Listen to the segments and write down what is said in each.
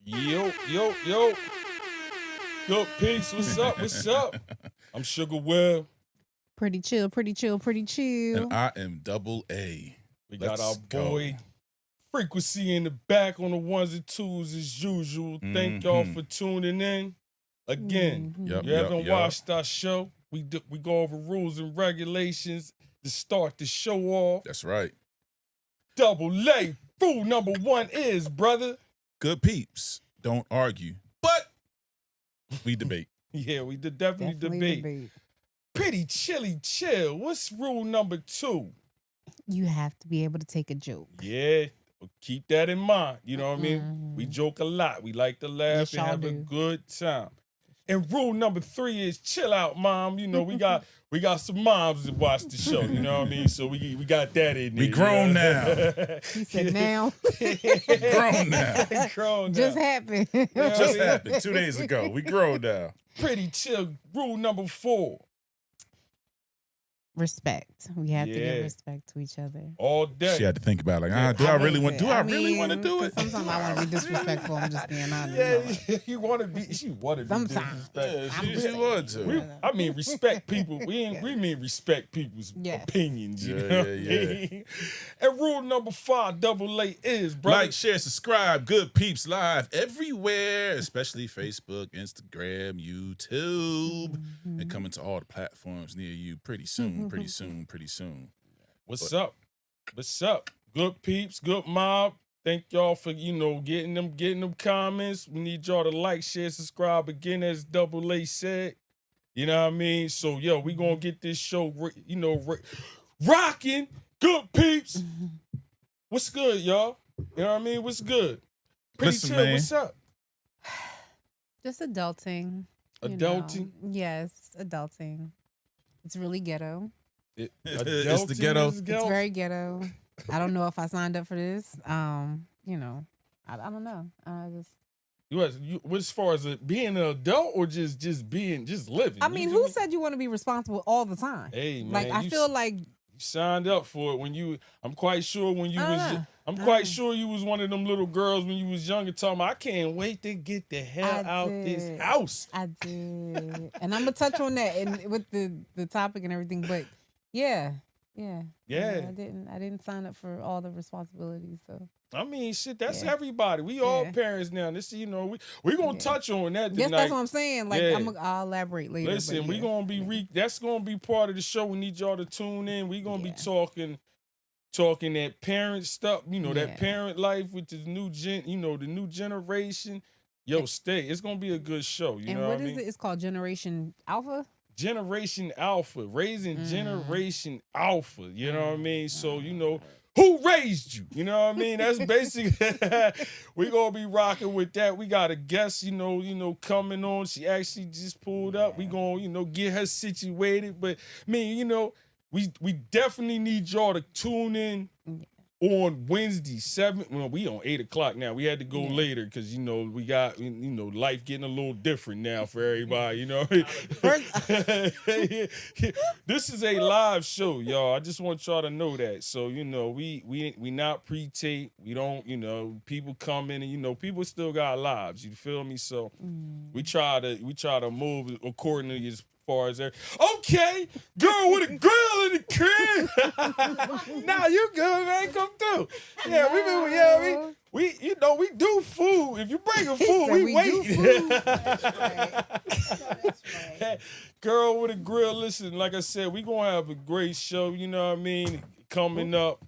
Yo. Good Peepz, what's up? What's up? I'm Sugar Will. Pretty chill. And I am Double A. We got our boy Frequency in the back on the ones and twos as usual. Thank y'all for tuning in. Again, you haven't watched our show. We go over rules and regulations to start the show off. That's right. Double A. Rule number 1 is, brother. Good Peepz. Don't argue. But we debate. Yeah, we definitely debate. Pretty chilly chill. What's rule number 2? You have to be able to take a joke. Yeah, keep that in mind. You know what I mean? We joke a lot. We like to laugh and have a good time. And rule number 3 is chill out, mom. You know, we got some moms that watch the show. You know what I mean? So we got that in there. We grown now. He said now. Grown now. Grown now. Just happened. Just happened 2 days ago. We grown now. Pretty chill. Rule number 4. Respect. We have to give respect to each other. All day. She had to think about it. Like, do I really want to do it? Sometimes I want to be disrespectful. I'm just being honest. Yeah, you want to be. She wanted to be disrespectful. Yeah, she wanted to. I mean, respect people. We mean respect people's opinions. You know what I mean? And rule number 5, Double A is, brother. Like, share, subscribe. Good Peepz live everywhere, especially Facebook, Instagram, YouTube, and coming to all the platforms near you pretty soon. Pretty soon. What's up? Good Peepz, good mob. Thank y'all for, getting them comments. We need y'all to like, share, subscribe again, as Double A said. You know what I mean? So, we gonna get this show, rocking. Good Peepz. What's good, y'all? You know what I mean? What's good? Pretty chill, man. What's up? Just adulting. Adulting? Yes, adulting. It's really ghetto. It's the ghetto. It's very ghetto. I don't know if I signed up for this. I don't know. I just. As far as being an adult or just living? I mean, who said you want to be responsible all the time? Hey, man. Like, I feel like you signed up for it I'm quite sure quite sure you was one of them little girls when you was younger talking about, I can't wait to get the hell out this house. I did. And I'm going to touch on that with the topic and everything, but yeah. I didn't sign up for all the responsibilities, so. I mean, shit, that's everybody. We all parents now. This, we gonna touch on that tonight. Yes, that's what I'm saying. Like, I'll elaborate later. Listen, we gonna be that's gonna be part of the show. We need y'all to tune in. We gonna be talking that parent stuff. That parent life with the new the new generation. Stay. It's gonna be a good show. You know what I mean? It? It's called Generation Alpha. Generation Alpha, raising Generation Alpha. You know what I mean? So who raised you? You know what I mean? That's basically we gonna be rocking with that. We got a guest, coming on. She actually just pulled up. We gonna, get her situated. But I mean, we definitely need y'all to tune in on Wednesday, 7. Well, we on 8:00 now. We had to go later because we got life getting a little different now for everybody. This is a live show, y'all. I just want y'all to know that. So we not pre-tape. We don't people come in and people still got lives. You feel me? So we try to move accordingly as far as there. Okay, girl with a grill in the crib. Nah, you good, man. Come through. Yeah, we do food. If you bring a food, we wait. That's right. Girl with a grill. Listen, like I said, we gonna have a great show. You know what I mean? Coming up,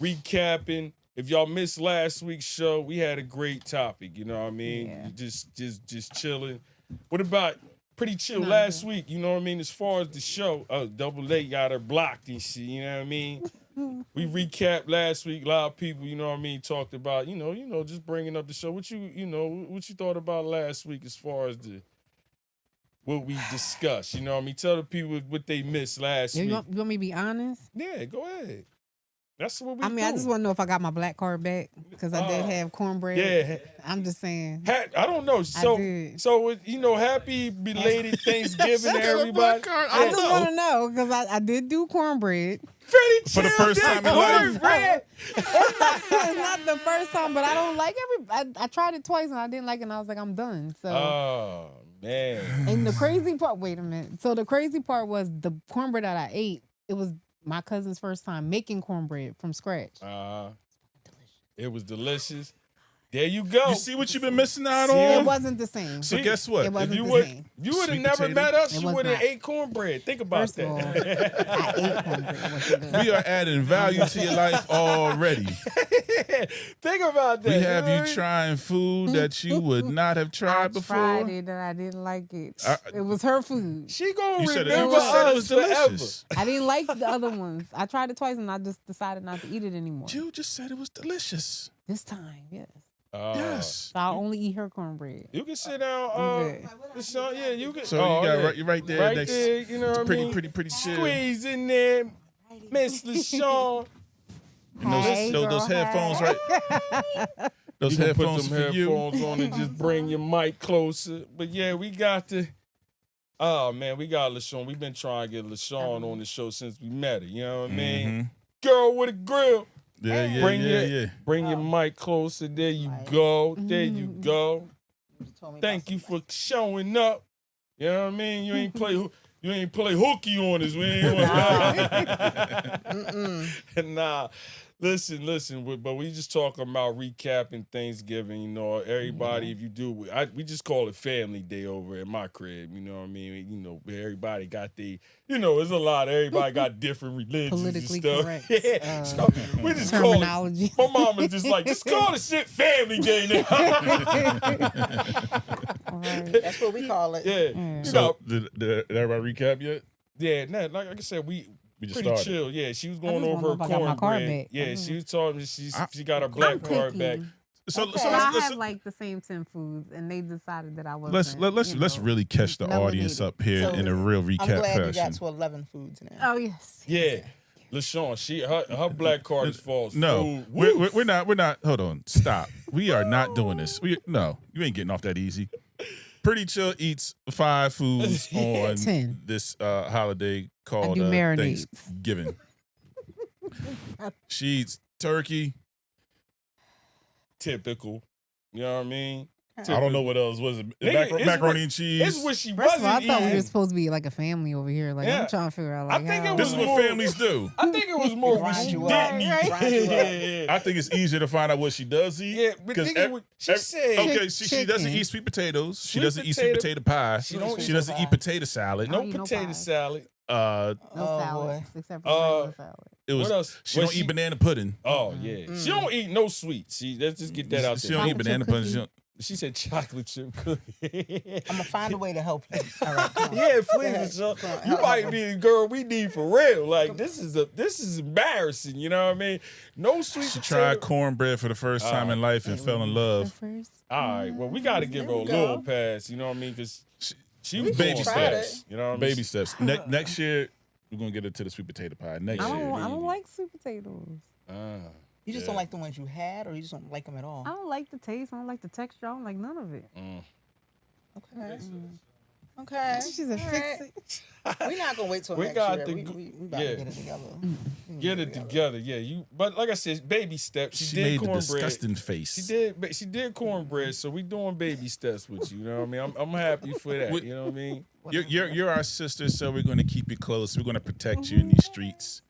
recapping. If y'all missed last week's show, we had a great topic. You know what I mean? Yeah. Just chilling. What about? Pretty chill last week, you know what I mean? As far as the show, Double A got her blocked and shit, you know what I mean? We recapped last week. A lot of people, you know what I mean, talked about, just bringing up the show. What you thought about last week as far as what we discussed? You know what I mean? Tell the people what they missed last week. You want me to be honest? Yeah, go ahead. That's what we do. I just want to know if I got my black card back because I did have cornbread. Yeah. I'm just saying. I don't know. So happy belated Thanksgiving to everybody. I just want to know because I did do cornbread. Pretty For the chill first time in cornbread. life. It's not the first time, but I don't like I tried it twice and I didn't like it and I was like, I'm done. So Oh, man. and the crazy part, wait a minute. So the crazy part was the cornbread that I ate, it was my cousin's first time making cornbread from scratch. It was delicious. There you go. You see what you've been missing out It on? wasn't the same. So guess what? It wasn't If you the would, same. you would have Sweet never potato. met us. It You was would have not. ate cornbread. Think about First of all, that. I ate cornbread. Was it good? We are adding value to your life already. Think about that. We have know you what I mean? trying food that you would not have tried before. I tried it and I didn't like it. It was her food. She gonna You said it. remember You just said it us was forever. delicious. I didn't like the other ones. I tried it twice and I just decided not to eat it anymore. You just said it was delicious. This time, yes. Yes. So I'll only eat her cornbread. You can sit down. Okay. Yeah, you can. So you got you're right there right next. there. You know what I mean? Pretty chill. Squeeze in there, Miss LaShawn. And those headphones, right? Those You can put headphones them for you. headphones on and just bring your mic closer. But yeah, we got the. Oh man, we got LaShawn. We've been trying to get LaShawn on the show since we met her. You know what I mean? Girl with a grill. Yeah, Bring your mic closer. There you go. There you go. Thank you for showing up. You know what I mean? You ain't play hooky on us. We ain't Nah. Listen, but we just talking about recapping Thanksgiving. You know, everybody, if you do, we just call it family day over at my crib. You know what I mean? You know, everybody got there's a lot. Everybody got different religions Politically and stuff. correct. Yeah, so we just call it. Terminology. My mama just like, just call the shit family day now. That's what we call it. Yeah. So did everybody recap yet? Yeah, like I said, we just pretty started. chill. Yeah, she was I going just over her wanna know if I got my card cornbread. back. Yeah, she was telling me she got her black I'm card picky. back. So Okay. let's I let's have like the same 10 foods, and they decided that I wasn't. let's really catch the audience up here So, in a real I'm recap glad you got fashion. to 11 foods now. Oh yes. Yeah, LaShawn, her black card is false. No, food. we're not. Hold on, stop. We are not doing this. You ain't getting off that easy. Pretty Chill eats 5 foods on 10. this holiday called do marinades. Thanksgiving. She eats turkey. Typical. You know what I mean? I don't know what else was it. Nigga, it's Macaroni what- and cheese. It's what she First of all, I wasn't thought we were eating. supposed to be like a family over here. Like Yeah. I'm trying to figure out. I Like, think how- it This is what more- families do. I think it was more what Grind she you up. didn't eat. Grind you up. Yeah. I think it's easier to find out what she does eat. Yeah, but 'cause nigga, she said okay, she doesn't chicken. eat sweet potatoes. She Sweet doesn't eat sweet potato pie. She don't She eat doesn't eat potato salad. no eat no potato pie. salad. no Oh, salads boy. except for regular salad. It was. What else? She Well, don't eat banana pudding. Oh yeah, she don't eat no sweets. Let's just get that out She there. don't eat Chocolate banana chip pudding. She cookie. don't- She said chocolate chip cookie. I'm gonna find a way to help you. All right, come on. Yeah, Go please, ahead. Michelle. Go on. You might be the girl we need for real. Like this is embarrassing. You know what I mean? No sweet She potato. tried cornbread for the first time in life and fell in The love. first. All right, well we got to give her a we go. little pass. You know what I mean? Because she was Baby doing steps. steps. You know what I mean? Baby steps. Next year we're gonna get her to the sweet potato pie. Next I year. don't like sweet potatoes. You just don't like the ones you had, or you just don't like them at all? I don't like the taste. I don't like the texture. I don't like none of it. Okay. Okay. She said, All fix right. it. We're not gonna wait till We next got year. to We go- about yeah. to get it together. Get it together, yeah. But like I said, baby steps. She, She did made a cornbread. disgusting face. She did cornbread, so we doing baby steps with you. You know what I mean? I'm happy for that. You know what I mean? You're our sister, so we're gonna keep you close. We're gonna protect you in these streets.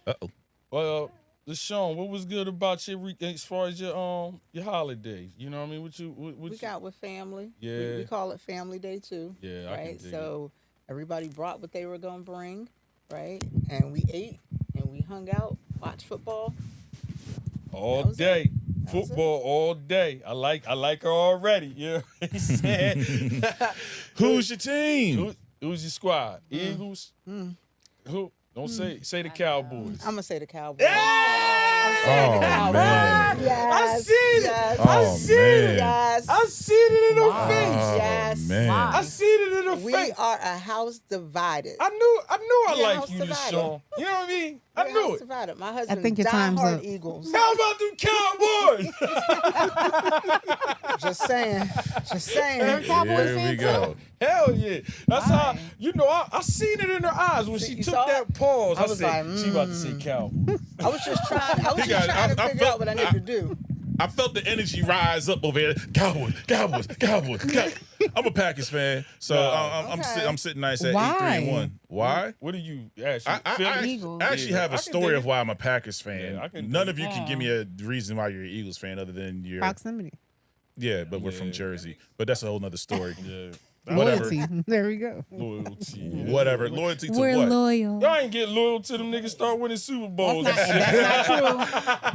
Uh-oh. Well, LaShawn, what was good about as far as your holiday? You know what I mean? We got with family. Yeah. We call it Family Day too. Yeah, I can right. dig So everybody brought what they were gonna bring, right? And we ate and we hung out, watched football. all That was day. That was Football all day. I like her already. You know what he said? Who's your team? Who's your squad? Eagles? Who? Don't say the Cowboys. I'm gonna say the Cowboys. Yeah! Oh, man. Yes. I seen it. Yes. I Oh, seen man. it. Yes. I seen it in her Wow. face. Yes. Man. Why? I seen it in her We face. are a house divided. I knew I Yeah, liked house you, divided. Deshaun. You know what I mean? I We're a knew house it. divided. My husband think your is time's diehard up. Eagles. How about them Cowboys? Just saying. Just saying. Here we go. Hell yeah. That's how, Why? you know, I seen it in her eyes when she You took saw that it? pause. I I was said, like, she about to say Cowboys. I was just trying He to got it. I figure felt- out what I need to do. I felt the energy rise up over here. Cowboys. I'm a Packers fan, so Okay. I'm sitting nice at Why? 8-3-1. Why? What do you actually I Eagles. actually have a I can story dig of why I'm a Packers fan. Yeah, I can None dig of you can give me a reason why you're an Eagles fan other than you're Proximity. yeah, but we're from Jersey. But that's a whole nother story. Yeah. Whatever. Loyalty. There we go. Loyalty. Whatever. Loyalty to We're what? loyal. Y'all ain't get loyal to them niggas start winning Super Bowls. That's and shit. not true.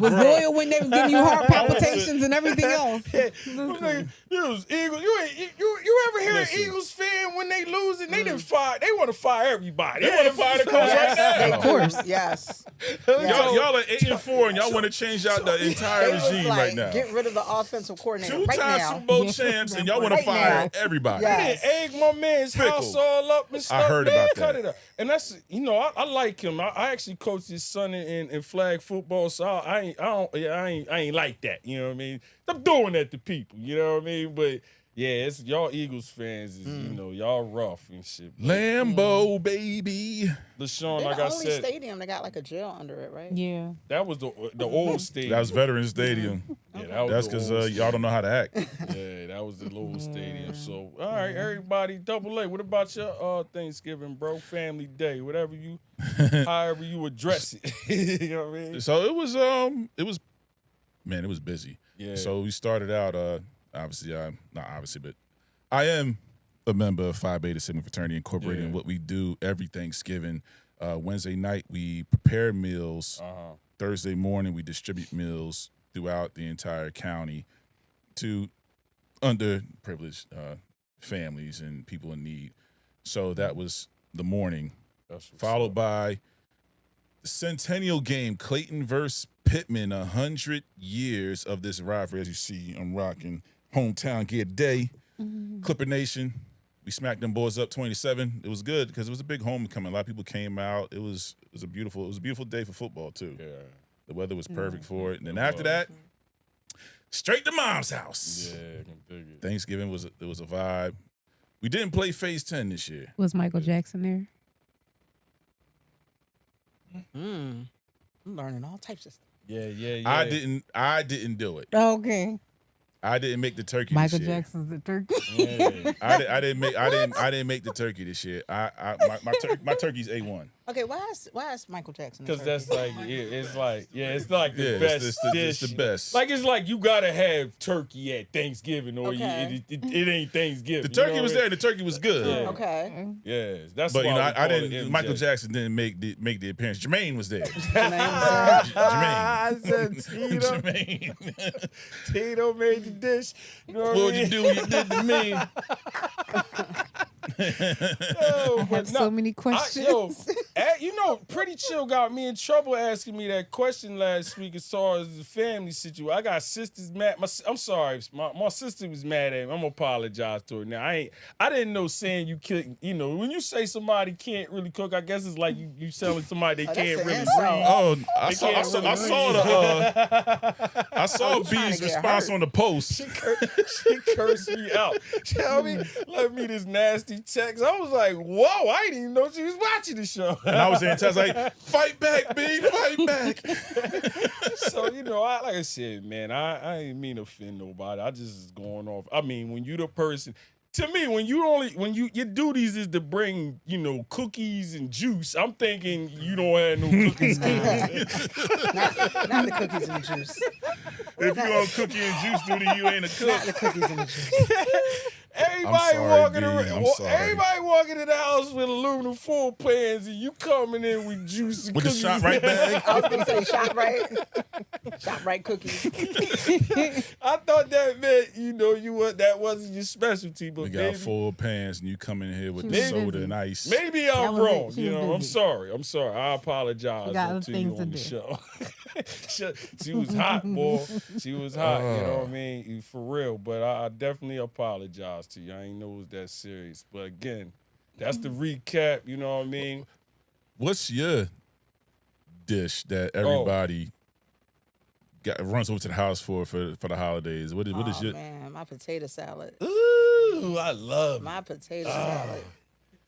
Was loyal when they was giving you heart palpitations and everything else. You was Eagles. You ever hear Listen. an Eagles fan when they losing? They didn't fire. They want to fire everybody. They want to fire the coach right now. Of course. Yes. Y'all are 8-4 and y'all want to change out the entire They was regime like, right now. get rid of the offensive coordinator right Two-time now. Super Bowl champs and y'all want to Right fire now. everybody. Yeah. They egg my man's house Fickle. all up and stuff. heard man, about cut that. it up. And that's, you know, I like him. I actually coached his son in flag football, so I ain't like that. You know what I mean? I'm doing that to people. You know what I mean? But yeah, it's y'all Eagles fans. Is, you know, y'all rough and shit. Lambeau, baby. LaShawn, They're like the I only said, stadium that got like a jail under it, right? Yeah. that was the old stadium. That was Veterans Stadium. Yeah, that was That's the because old stadium. y'all don't know how to act. Yeah, that was the old stadium. So, all right, everybody, Double A. What about your Thanksgiving, bro? Family Day, whatever you, however you address it. You know what I mean? So it was busy. Yeah. So we started out obviously but I am a member of Phi Beta Sigma Fraternity Incorporated. Yeah. And what we do every Thanksgiving, Wednesday night we prepare meals. Thursday morning we distribute meals throughout the entire county to underprivileged families and people in need. So that was the morning, That's what's followed up. by the Centennial game, Clayton versus Pittman, 100 years of this rivalry. As you see, I'm rocking hometown gear day. Clipper Nation, we smacked them boys up 27. It was good because it was a big homecoming. A lot of people came out. It was a beautiful day for football too. Yeah. The weather was perfect for it. And then after that, straight to mom's house. Yeah, I can dig it. Thanksgiving was a vibe. We didn't play Phase 10 this year. Was Michael Jackson there? I'm learning all types of stuff. Yeah. I didn't do it. Okay. I didn't make the turkey Michael this year. Jackson's the turkey. Yeah. I didn't make the turkey this year. My turkey's A1. Okay, why is Michael Jackson? Because that's like, it's like the Yeah, best it's dish. the best. Like, it's like you gotta have turkey at Thanksgiving, or Okay. it ain't Thanksgiving. The turkey you know was what there. I The turkey was good. Yeah. Okay. mean? Yeah, that's But why you know, we I call it didn't. MJ. Michael Jackson didn't make the appearance. Jermaine was there. Jermaine. I Jermaine. said Tito. Jermaine. Tito made the dish. You know what What I would mean? you do? You did to me. Yo, I but have so many questions. You know, Pretty Chill got me in trouble asking me that question last week as far as the family situation. I got sisters mad. I'm sorry, my sister was mad at me. I'm gonna apologize to her now. I didn't know saying you can't. You know, when you say somebody can't really cook, I guess it's like you telling somebody they Oh, that's can't an really insult. read. Oh, I They saw can't really I saw you trying B's to get response hurt. on the post. She cursed me out. Tell me, left me this nasty text. I was like, whoa, I didn't even know she was watching the show. And I was in test like, fight back, B, fight back. So, you know, like I said, man, I ain't mean to offend nobody. I just is going off. I mean, when you the person, to me, when your duties is to bring, you know, cookies and juice, I'm thinking you don't have no cookies. Not the cookies and the juice. If you on cookie and juice duty, you ain't a Not the cook. cookies and the juice. Everybody sorry, walking D. around. I'm sorry. Everybody walking in the house with aluminum foil pans, and you coming in with juice and With the cookies. ShopRite bag. I was gonna say ShopRite cookies. I thought that meant that wasn't your specialty, but We got full pans, and you come in here with She the was soda busy. and ice. maybe That I'm was it. wrong. She was I'm busy. sorry. I'm sorry. I apologize She got to other you things on to the do. show. she was hot, boy. She was hot. You know what I mean? For real. But I definitely apologize to you. I ain't know it was that serious. But again, that's the recap. You know what I mean? What's your dish that everybody runs over to the house for the holidays? What is your? Man, my potato salad. Ooh, I love it. My potato salad.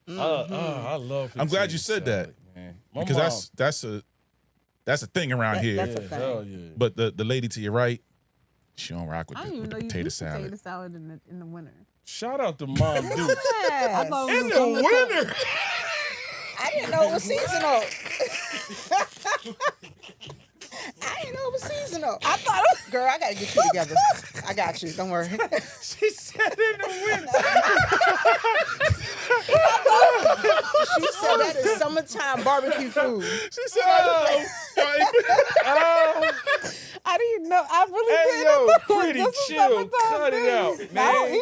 I love it. I'm glad you said that, man. Because that's a thing around here. That's a Hell thing. yeah. But the lady to your right, she don't rock with I the, didn't with even know the you potato do salad. potato salad in the winter. Shout out to Mom Dukes. I thought it In was the winter. I didn't know it was seasonal. I didn't know it was seasonal. I thought it was. Girl, I gotta get you together. I got you. Don't worry. She said in the winter. She said that is summertime barbecue food. She said, I didn't know. I really Hey, didn't yo, know. pretty This was chill. summertime Cut it thing. out, I man. don't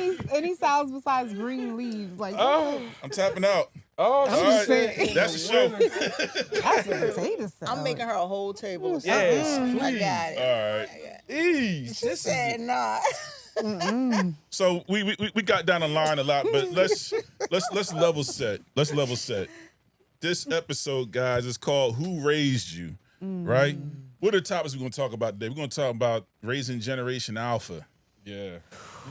eat any salads besides green leaves. Like I'm tapping out. Oh, I'm All just right, saying. that's the show. that's a potato salad. I'm making her a whole table of Yes, salad. I please. got it. All right. Ease. She said nah. So we got down the line a lot, but let's level set. Let's level set. This episode, guys, is called "Who Raised You?" Right? What are the topics we're going to talk about today? We're going to talk about raising Generation Alpha, Yeah.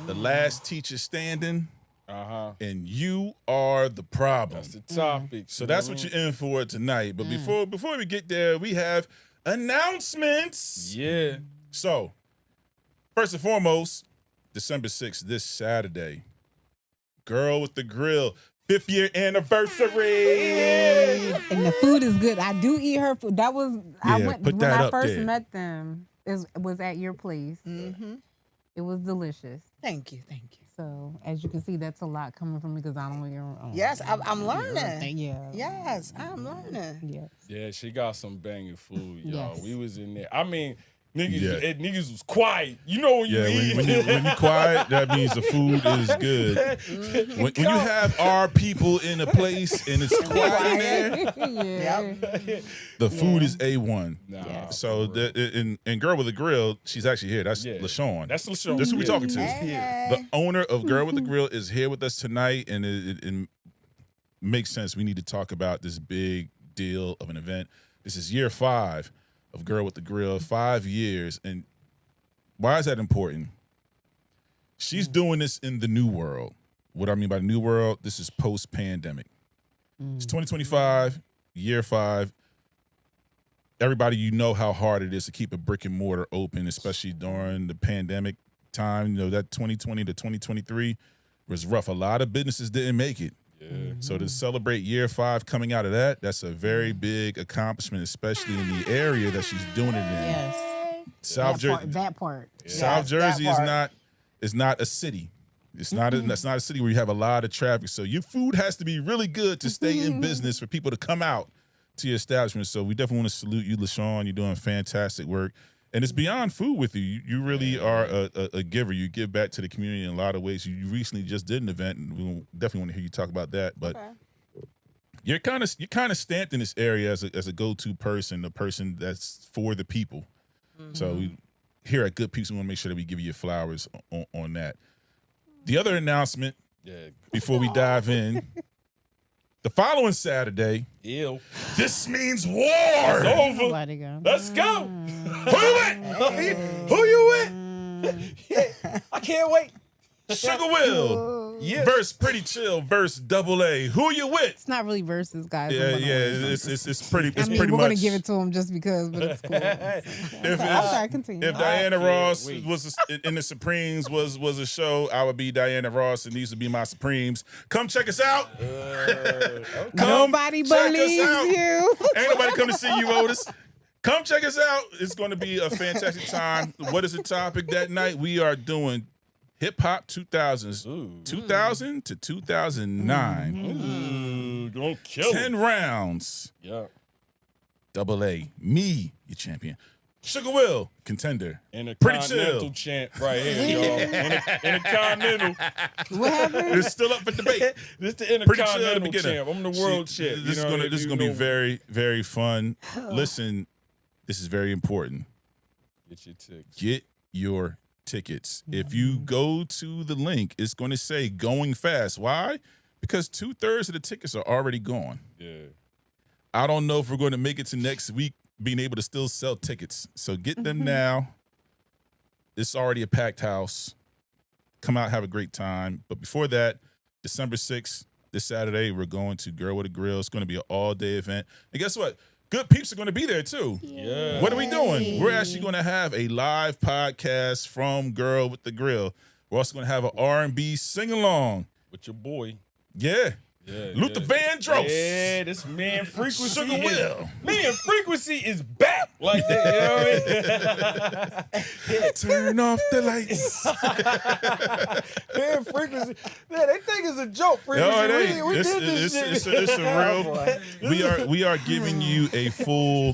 the last teacher standing, Uh-huh. and you are the problem. That's the topic. So that's what you're in for tonight. But before we get there, we have announcements. Yeah. So, first and foremost, December 6th, this Saturday, Girl with the Grill, 5th year anniversary. And the food is good. I do eat her food. That was I Yeah, went put when that I up first there. met them. It was at your place. Mm-hmm. It was delicious. Thank you. So as you can see, that's a lot coming from me because I don't eat your own. Yes, I'm learning. Yeah. Yes, I'm learning. Yes. Yeah, she got some banging food, y'all. Yes. We was in there. I mean, niggas, Yeah. niggas was quiet. You know when you Yeah, eat. when you quiet, that means the food is good. When you have our people in a place and it's quiet in there, yeah. the food is A1. Nah, Yeah. So and Girl with the Grill, she's actually here. That's Yeah. LaShawn. That's LaShawn. That's who we talking to. Hey. The owner of Girl with the Grill is here with us tonight, and it makes sense. We need to talk about this big deal of an event. This is year 5 of Girl with the Grill, 5 years. And why is that important? She's doing this in the new world. What I mean by the new world, this is post-pandemic. It's 2025, year 5. Everybody, you know how hard it is to keep a brick and mortar open, especially during the pandemic time. You know, that 2020 to 2023 was rough. A lot of businesses didn't make it. Yeah. So to celebrate year 5 coming out of that, that's a very big accomplishment, especially in the area that she's doing it in. Yes. South Jersey, That part. South Yes, Jersey that is not a city. It's not that's not a city where you have a lot of traffic. So your food has to be really good to stay in business for people to come out to your establishment. So we definitely want to salute you, LaShawn. You're doing fantastic work. And it's beyond food with you. You really are a giver. You give back to the community in a lot of ways. You recently just did an event, and we definitely want to hear you talk about that. But you're kind of stamped in this area as a go-to person, the person that's for the people. So we, here at Good Peepz, we want to make sure that we give you your flowers on that. The other announcement, Yeah. before we dive in, the following Saturday, Ew. this means war. It's over. Let it go. Let's go. Who you with? Who you with? I can't wait. Sugar Will Yeah. verse Pretty Chill verse Double A. Who you with? It's not really verses, guys. Yeah, I'm gonna- it's pretty. It's I mean, pretty we're much. gonna give it to him just because, but it's cool. I'm sorry, continue. If Diana can't Ross wait. was in the Supremes was a show, I would be Diana Ross, and these would be my Supremes. Come check us out. Come Nobody check us believes out. you. Ain't nobody come to see you, Otis. Come check us out. It's going to be a fantastic time. What is the topic that night? We are doing Hip Hop 2000s, Ooh. 2000 to 2009. Ooh, gonna kill 10 him. rounds. Yeah. Double A, me, your champion. Sugar Will, contender. Pretty Intercontinental chill. champ right here, y'all. Intercontinental. What happened? It's still up for debate. This the Pretty chill at the Intercontinental beginning. champ. I'm the world champ. This is gonna be very, very fun. Listen, this is very important. Get your tickets. Get your tickets. If you go to the link, it's going to say going fast. Why? Because 2/3 of the tickets are already gone. Yeah. I don't know if we're going to make it to next week being able to still sell tickets. So get them now. It's already a packed house. Come out, have a great time. But before that, December 6th, this Saturday, we're going to Girl with a Grill. It's going to be an all-day event. And guess what? Good Peepz are going to be there, too. Yeah. What are we doing? We're actually going to have a live podcast from Girl with the Grill. We're also going to have an R&B sing-along. With your boy. Yeah. Yeah. Luther Vandross. Yeah, this man Frequency. Sugar Will. Man, Frequency is back. Like that, you know what I mean? Turn off the lights. Man, Frequency. Yeah, they think it's a joke, Frequency. No, it ain't. We did this shit. It's a real. We are giving you a full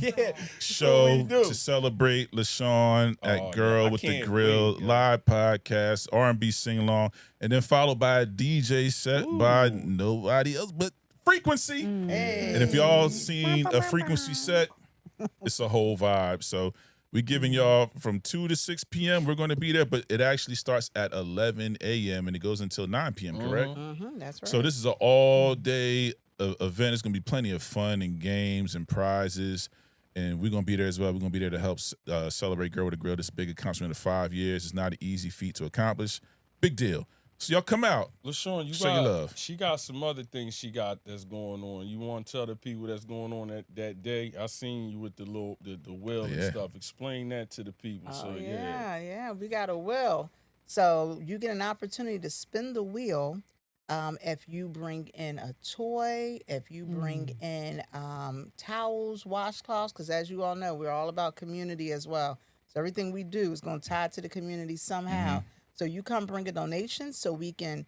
show what we do. to celebrate LaShawn at Oh, Girl yeah, I with the can't Grill wait, yo. live podcast, R&B sing along, and then followed by a DJ set by nobody else but Frequency. And if y'all seen a Frequency set, it's a whole vibe. So we're giving y'all from 2 to 6 p.m. We're going to be there, but it actually starts at 11 a.m. and it goes until 9 p.m., correct? That's right. So this is an all-day event. It's going to be plenty of fun and games and prizes, and we're going to be there as well. We're going to be there to help celebrate Girl with a Grill. This big accomplishment of 5 years. It's not an easy feat to accomplish. Big deal. So y'all come out. LaShawn, Show your love. She got some other things she got that's going on. You want to tell the people that's going on that day? I seen you with the wheel and stuff. Explain that to the people. Yeah, we got a wheel. So you get an opportunity to spin the wheel if you bring in a toy, if you bring in towels, washcloths, because as you all know, we're all about community as well. So everything we do is going to tie to the community somehow. So you come bring a donation so we can,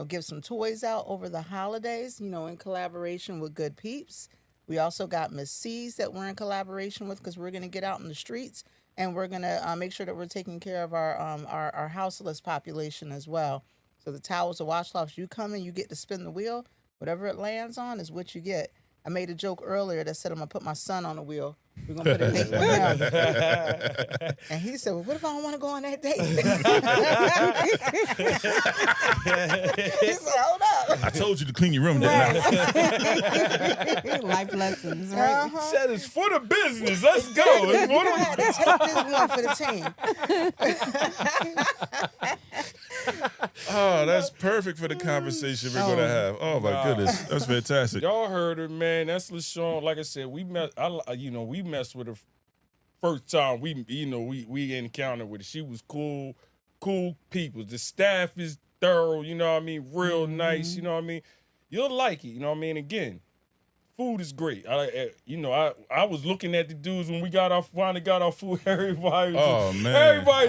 give some toys out over the holidays, in collaboration with Good Peepz. We also got Miss C's that we're in collaboration with because we're going to get out in the streets and we're going to make sure that we're taking care of our houseless population as well. So the towels, the washcloths, you come in, you get to spin the wheel. Whatever it lands on is what you get. I made a joke earlier that said I'm going to put my son on the wheel. We're going to put a date with him. And he said, well, what if I don't want to go on that date? He said, hold up. I told you to clean your room that night. Life lessons, right? Said it's for the business. Let's go. We're It's for going to have to take this one for the team. Oh, that's perfect for the conversation we're going to have. Oh, my goodness. That's fantastic. Y'all heard her, man. That's LaShawn. Like I said, we met. We messed with her first time. We encountered with her. She was cool people. The staff is thorough. You know what I mean? Real nice. You know what I mean? You'll like it. You know what I mean? Again, food is great. I was looking at the dudes when we finally got our food. Everybody's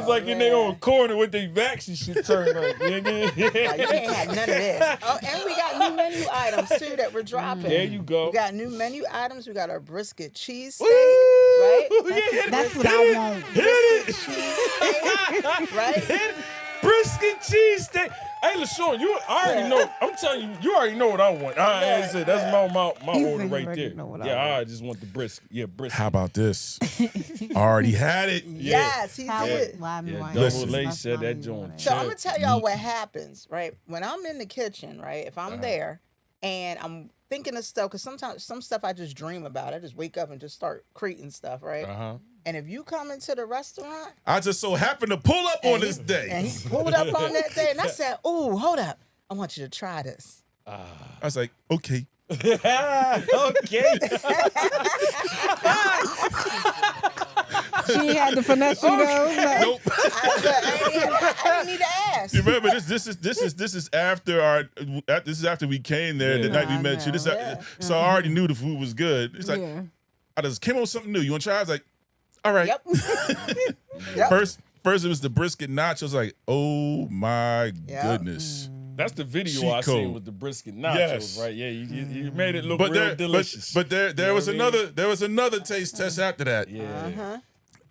like in their own corner with their vaccine shit turned up. You ain't had none of this. Oh, and we got new menu items too that we're dropping. There you go. We got new menu items. We got our brisket cheese steak, right? That's what I want. Brisket cheese steak, right? Brisket cheese steak. Hey, LaShawn, I already know. I'm telling you, you already know what I want. I said that's my He order said right you there. already know what I Yeah, I want. just want the brisket. Yeah, brisket. How about this? Already had it. Yes, he How did. Double Listen. A said that joint. So I'm gonna tell y'all what happens, right? When I'm in the kitchen, right? If I'm there and I'm thinking of stuff, because sometimes some stuff I just dream about. I just wake up and just start creating stuff, right? And if you come into the restaurant, I just so happened to pull up on this day. and he pulled up on that day, and I said, "Ooh, hold up, I want you to try this." I was like, okay. Okay. She had the finesse, you know. Nope. I didn't need to ask. You remember this is after after we came there the night we met you. So I already knew the food was good. It's like I just came up with something new. You want to try? I was like, all right. Yep. First first it was the brisket nachos. Like, oh my Yeah. goodness. That's the video Cheat I seen code. with the brisket nachos, Yes. right? Yeah, you made it look But real delicious. But there You know was what I mean? another taste test after that. Yeah.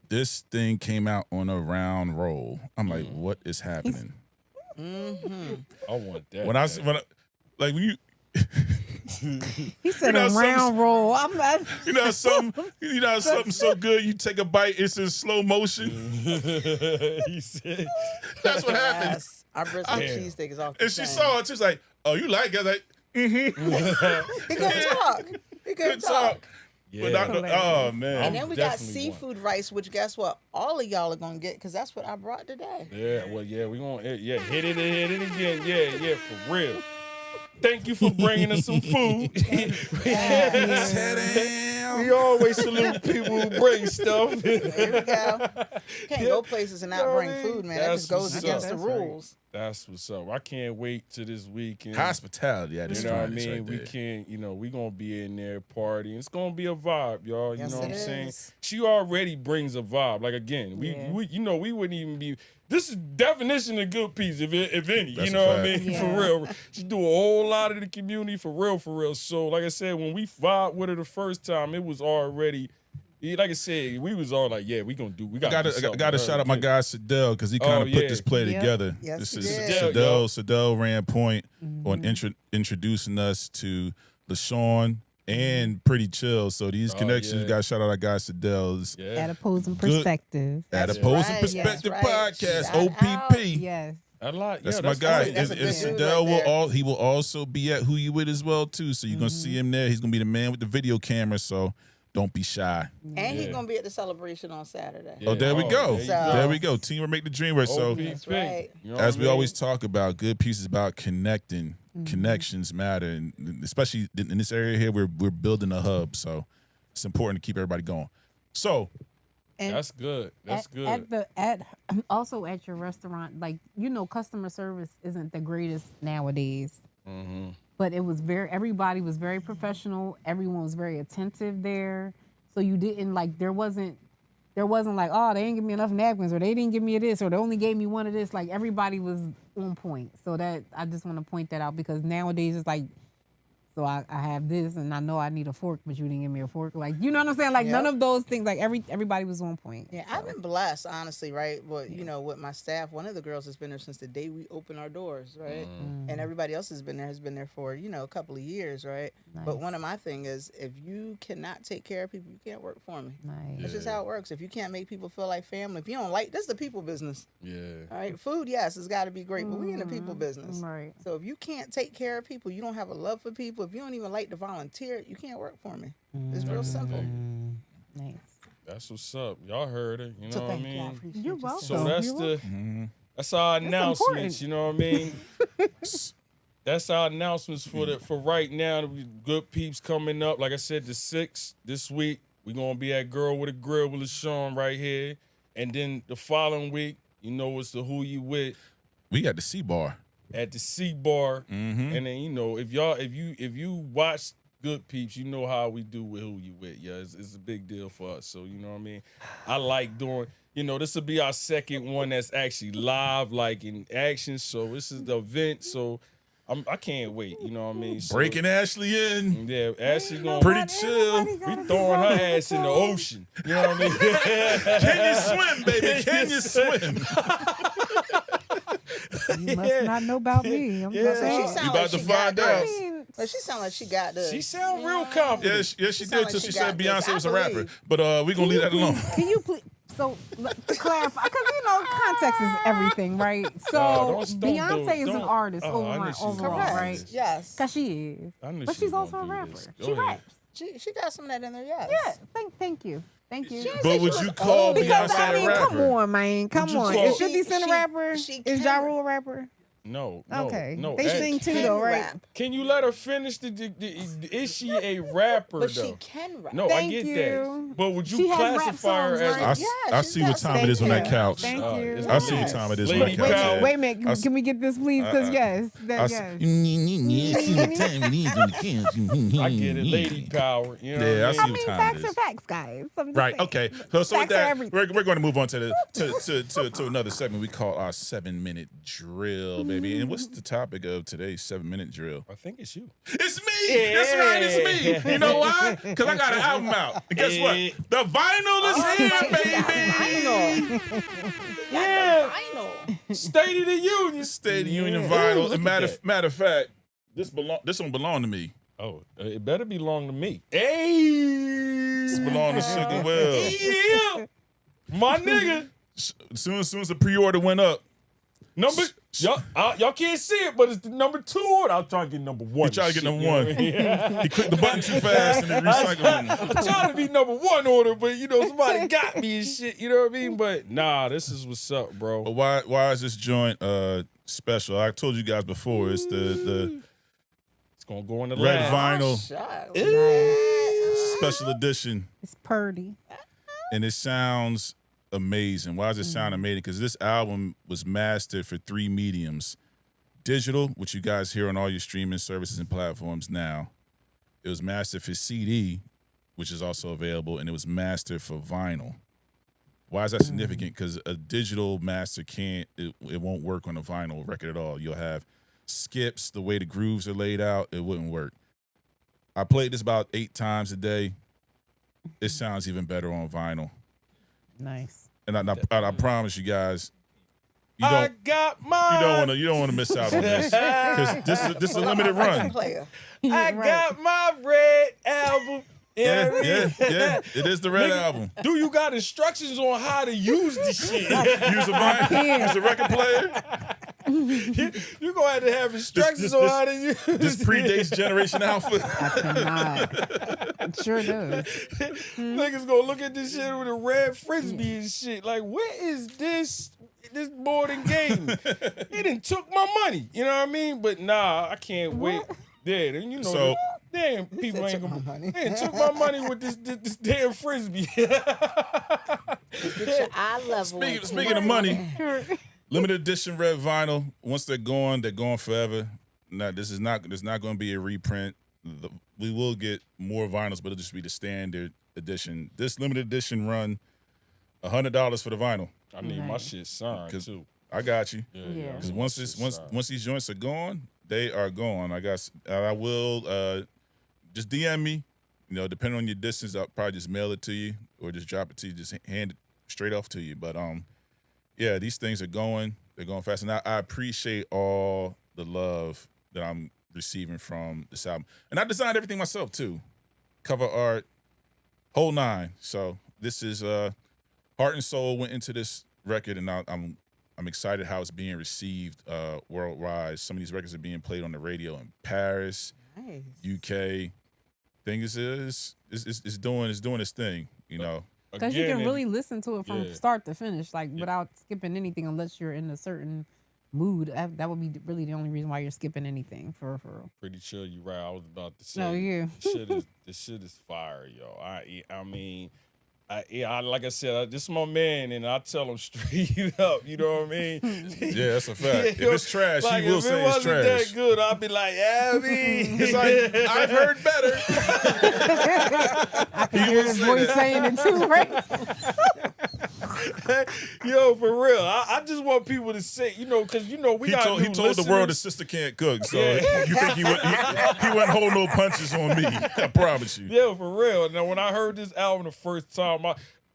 This thing came out on a round roll. I'm like, what is happening? I want that. When you He said know, a round roll. I'm not. you know something so good you take a bite, it's in slow motion. he said, That's what happened. Yes. Our brisket cheesesteak is off the And she chain. saw it, she was like, "Oh, you like it?" I was like, He couldn't talk. He couldn't "Good talk. talk." But oh man, And then we got definitely want- seafood rice, which guess what? All of y'all are gonna get because that's what I brought today. Yeah, well, yeah, we gonna hit it again. Yeah, for real. Thank you for bringing us some food. We always salute people who bring stuff. There we go. Can't go places and not bring food, man. That That's just goes what's against up. the rules. That's what's up. I can't wait to this weekend. hospitality at You its know what I finest mean? right We there. can't, we gonna be in there partying. It's gonna be a vibe, y'all. Yes, you know what it I'm saying? is. She already brings a vibe. Like again, we we wouldn't even be. This is definition of Good Peepz, if any. That's you a know what I fact. mean? Yeah. For real. She do a whole lot of the community for real. So like I said, when we vibe with her the first time, it was already. Like I said, we was all like, we gonna do. We got I got to shout out my guy Sadell because he kind of put this play Yep. together. Yes, This he is did. Sadell ran point on introducing us to LaShawn and Pretty Chill. So these connections, got to shout out our guy Sadell. Yeah. At opposing Good. perspectives. At That's Opposing right, Perspective that's right. Podcast, Shout OPP. Yes. I like. That's yeah, my guy. That's a And good dude Sadell right there. he will also be at Who You With as well too. So you're gonna see him there. He's gonna be the man with the video camera. So don't be shy. And he's gonna be at the celebration on Saturday. Yeah. Oh, there we go. there you So- There we go. Teamwork make the dream work. So OPP. That's right. You know as what we I mean? always talk about, Good Peepz is about connecting. Connections matter, and especially in this area here, we're building a hub. So it's important to keep everybody going. So And That's good. That's good. Also at your restaurant, like customer service isn't the greatest nowadays. Mm-hmm. But it was everybody was very professional. Everyone was very attentive there. So you didn't there wasn't like, oh, they didn't give me enough napkins or they didn't give me this or they only gave me one of this. Like everybody was on point. So that I just want to point that out because nowadays it's like, so I have this and I know I need a fork, but you didn't give me a fork. Like, you know what I'm saying? Like none of those things, like everybody was on point. Yeah, I've been blessed, honestly, right? But with my staff, one of the girls has been there since the day we opened our doors, right? And everybody else has been there for a couple of years, right? But one of my thing is, if you cannot take care of people, you can't work for me. Nice. That's just how it works. If you can't make people feel like family, if you don't this is the people business. Yeah. All right, food, yes, it's got to be great, but we in the people business. Right. So if you can't take care of people, you don't have a love for people. If you don't even like to volunteer, you can't work for me. It's real simple. Nice. That's what's up. Y'all heard it. You know So what I thank you. I mean? appreciate You're you, welcome. sir. So that's You're the that's our announcements. important. You know what I mean? That's our announcements for right now. Good Peepz coming up. Like I said, the 6th this week. We're gonna be at Girl with a Grill with LaShawn right here. And then the following week, it's the Who You With we got the C bar. at the C Bar. And then if you watch Good Peepz, you know how we do with Who You With. Yeah, it's a big deal for us. So you know what I mean. I like doing. This will be our second one that's actually live, like in action. So this is the event. So I can't wait. You know what I mean. So, Breaking Ashley in. Yeah, Ashley going Pretty chill. We throwing her ass in the ocean. You know what I mean. Can you swim, baby? Can you swim? You must not know about me. I'm Yeah. just So saying. she You sound about like to she find got out. this. But she sound like she got the. She sound real confident. Yes, she sound did like till she she said got this. Beyonce I was a rapper. believe. But we're going to leave that alone. Can you please? So to clarify, because context is everything, right? So don't do Beyonce it. is an Don't- artist I knew she was overall, gonna do right? this. Yes. Because she is, I knew but she she's was also a gonna do rapper. this. Go She ahead. raps. She got some of that in there, yes. Yeah. Thank you. But would you call Because Beyonce I a mean, rapper? come on, man, come you on. call- Is 50 Cent a She- rapper? she Is can- Ja Rule a rapper? No. Okay. No. They sing too, though, right? Rap. Can you let her finish? Is she a rapper But though? she can rap. No, Thank I get you. that. But would She you has rap classify her songs, as? right? I she's see got what time it is on Thank that you. couch. Thank you. it's I see what Yes. time it is Lady on that couch. Power. Wait a minute. I Can we get this, please? Because yes. I see what time it is on the couch. I get it, lady power. You know Yeah, what I I see mean? what time Facts it are is. facts, guys. I'm just Right. saying. Okay. So with Facts are that, everything. we're going to move on to the to another segment we call our 7-minute drill, baby. And what's the topic of today's 7-minute drill? I think it's you. It's me. That's right. It's me. You know why? Because I got an album out. And guess what? The vinyl is here, baby. Vinyl. Yeah. Vinyl. State of the Union. State of the Union Ooh, vinyl. look And at that. matter of fact, this one belong to me. Oh, it better belong to me. Hey. This belong to Sugar Will. Yeah. My nigga. As soon as the pre-order went up, Y'all can't see it, but it's the number 2 order. I'll try to get number 1. He tried to get Shit, number you know 1. what I mean? Yeah. He clicked the button too fast and then recycled it. I tried to be number 1 order, but somebody got me and shit. You know what I mean? But nah, this is what's up, bro. But why is this joint special? I told you guys before, it's the It's gonna go in the red lab. vinyl Nice. special edition, It's purdy. and it sounds amazing. Why does it sound amazing? Because this album was mastered for 3 mediums: digital, which you guys hear on all your streaming services and platforms now. It was mastered for CD, which is also available, and it was mastered for vinyl. Why is that significant? Because a digital master it won't work on a vinyl record at all. You'll have skips, the way the grooves are laid out, it wouldn't work. I played this about 8 times a day. It sounds even better on vinyl. Nice. And I promise you guys, you I don't got mine. you don't want to miss out on this because this is a limited run. Player. I Right. got my red album. Yeah. It is the red album. Do you got instructions on how to use this shit? Use a vinyl, use a record player. You gonna have to have instructions on how to use This predates Generation Alpha. Cannot. It sure does. Niggas gonna look at this shit with a red frisbee and shit. Like, what is this board and game? He done took my money. You know what I mean? But nah, I can't wait. Yeah, then So- damn people ain't took gonna. my money. They done took my money with this damn frisbee. Get your eye level. Speaking of money, limited edition red vinyl. Once they're gone forever. Now this is not going to be a reprint. We will get more vinyls, but it'll just be the standard edition. This limited edition run $100 for the vinyl. I need my shit signed too. I got you. Yeah. Because once these joints are gone, they are gone. I will just DM me. Depending on your distance, I'll probably just mail it to you or just drop it to you, just hand it straight off to you. But yeah, these things are going. They're going fast, and I appreciate all the love that I'm receiving from this album. And I designed everything myself too, cover art, whole 9. So this is heart and soul went into this record, and I'm excited how it's being received worldwide. Some of these records are being played on the radio in Paris, Nice. UK. Thing is doing its thing, Because you Again, can really listen to it from yeah. start to finish, like without skipping anything, unless you're in a certain mood. That would be really the only reason why you're skipping anything, for real. Pretty sure you're right. I was about to say. No, yeah. This shit is fire, yo. I mean, like I said, this is my man, and I tell him straight up. You know what I mean? Yeah, that's a fact. Yeah, If it's trash, like, he will if say it it's wasn't trash. that good, I'd be like, yeah, I mean, It's like, I've heard better. I can hear his voice saying it too, right? yo, for real. I just want people to say, because we got He told the world his sister can't cook, so you think he wouldn't hold no punches on me? I promise you. Yeah, for real. Now, when I heard this album the first time,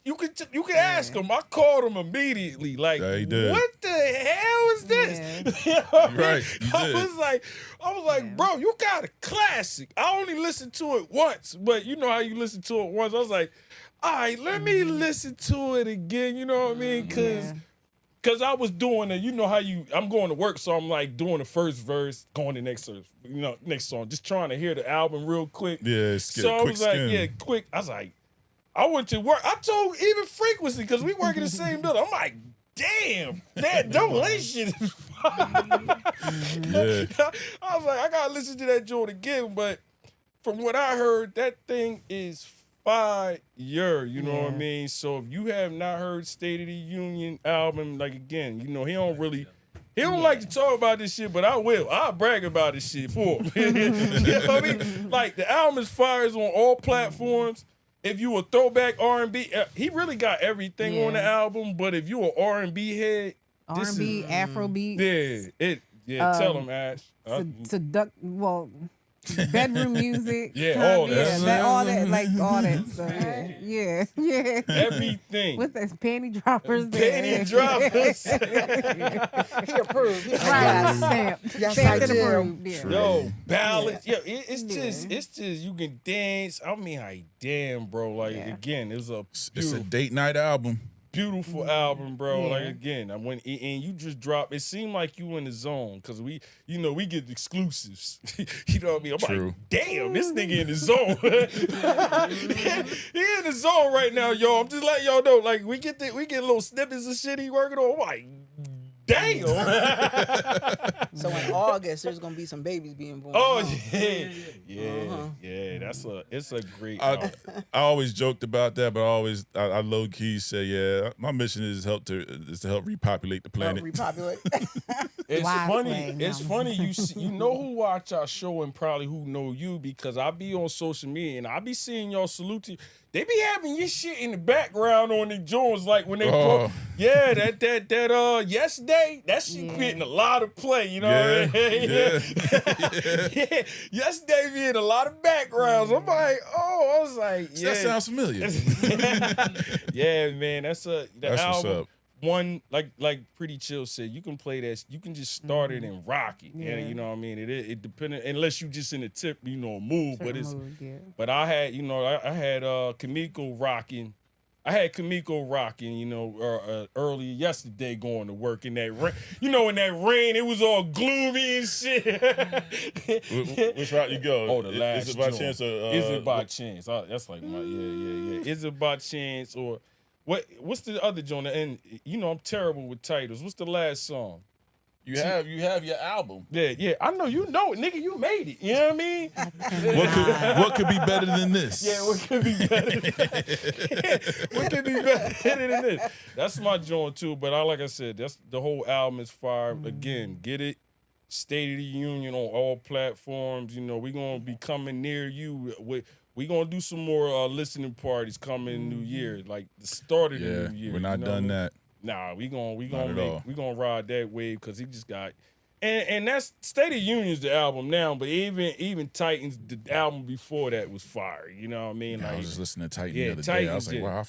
you could ask him. I called him immediately. Like, Yeah, he did. what the hell is this? Yeah. You know what I mean? Right, you I did. was like, bro, you got a classic. I only listened to it once, but you know how you listen to it once. I was like, all right, let me listen to it again. You know what I mean? Cause I was doing it. You know how I'm going to work, so I'm like doing the first verse, going to the next verse, next song, just trying to hear the album real quick. Yeah, So I quick was like, skin. quick. I was like, I went to work. I told even Frequency, because we work in the same building. I'm like, damn, that shit is fire. Yeah. I was like, I gotta listen to that joint again, but from what I heard, that thing is fire. You know what I Yeah. mean? So if you have not heard State of the Union album, like again, you know, he don't like to talk about this shit, but I will. I'll brag about this shit for him. You know what I mean? Like the album is fire, it's on all platforms. If you a throwback R&B, he really got everything on the album. But if you a R&B head, R&B, Afrobeat. tell him, Ash. Bedroom music. Yeah, all that. All that stuff. Yeah. Everything. What's that? Panty droppers. Panty droppers. He approved. Right. Stamp. Yes, Stamped I and do. approved. Yeah. Yo, ballads. Yeah, it's just you can dance. I mean, like, damn, bro. Like again, it's a date night album. Beautiful album, bro. Yeah. Like again, and you just drop. It seemed like you in the zone because we get exclusives. You know what I mean? I'm True. like, damn, this nigga in the zone. He in the zone right now, yo. I'm just letting y'all know. Like we get little snippets of shit he working on. I'm like, damn. So in August, there's gonna be some babies being born. Oh huh? yeah. It's a great. I always joked about that, but I low key say, yeah, my mission is to help repopulate the planet. Repopulate. It's Wise funny. way, It's funny. You know who watch our show and probably who know you because I be on social media and I be seeing y'all salute to you. They be having your shit in the background on the joints like when they that yesterday that shit getting a lot of play. You know what I mean? Yeah. Yesterday be in a lot of backgrounds. I'm like, I was like, yeah. That sounds familiar. Yeah, man. That's That's album. what's up. One like Pretty Chill said, you can play that. You can just start it and rock it. Yeah. And you know what I mean. It depending unless you just in the tip, mood. But it's. Mood, yeah. But I had I had Kamiko rocking. I had Kamiko rocking. Earlier yesterday going to work in that rain. In that rain, it was all gloomy and shit. Which route you go? Oh, the last. Is it by joint. chance or Is it by chance? That's like my yeah. Is it by chance or? What's the other joint? And I'm terrible with titles. What's the last song? You have your album. Yeah. I know you know it, nigga. You made it. You know what I mean? What could be better than this? Yeah, what could be better? What could be better than this? That's my joint too. But like I said, that's the whole album is fire. Again, get it. State of the Union on all platforms. We gonna be coming near you with. We gonna do some more listening parties coming in New Year, like the start of the New Year. We're not done that. Nah, we gonna all. ride that wave because he just got, and that's State of Union is the album now, but even Titans, the album before that was fire. You know what I mean? I Like, was just listening to Titan yeah, the other day. I was Titans, like, yeah. wow, I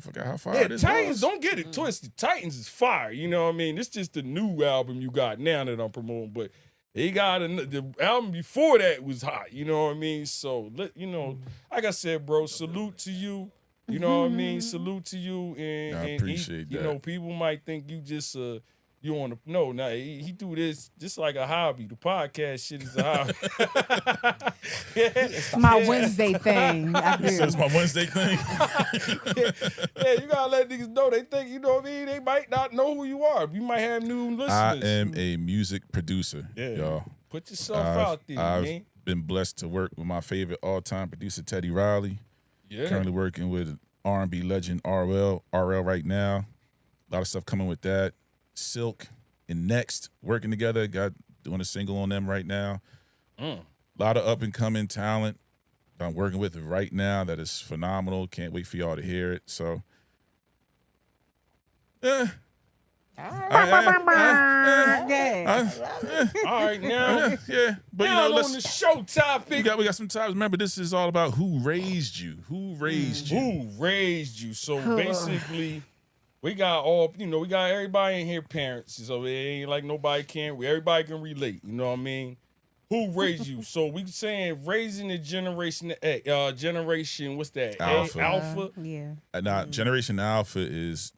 forgot how far yeah, this Titans. was. Don't get it twisted. Titans is fire. You know what I mean? It's just the new album you got now that I'm promoting, but. He got the album before that was hot, you know what I mean? So, like I said, bro, salute to you. You know what I mean? Salute to you. And, I appreciate that. People might think you just, you on the, no, he do this just like a hobby. The podcast shit is a hobby. It's my Wednesday thing. I do. So it's my Wednesday thing. Yeah, you gotta let niggas know. They think, you know what I mean? They might not know who you are. You might have new listeners. I am a music producer, y'all. Put yourself out there, I've man. been blessed to work with my favorite all-time producer, Teddy Riley. Yeah. Currently working with R&B legend RL right now. A lot of stuff coming with that. Silk and Next working together. Doing a single on them right now. A lot of up-and-coming talent I'm working with right now that is phenomenal. Can't wait for y'all to hear it. So, Okay. All right, now. yeah. But Now let's on the show topic. we got some times. Remember, this is all about who raised you. Who raised you? Who raised you? So basically, we got we got everybody in here parents. So it ain't like everybody can relate. You know what I mean? Who raised you? So we saying raising the generation, what's that? Alpha. Alpha. Yeah. Now, Generation Alpha is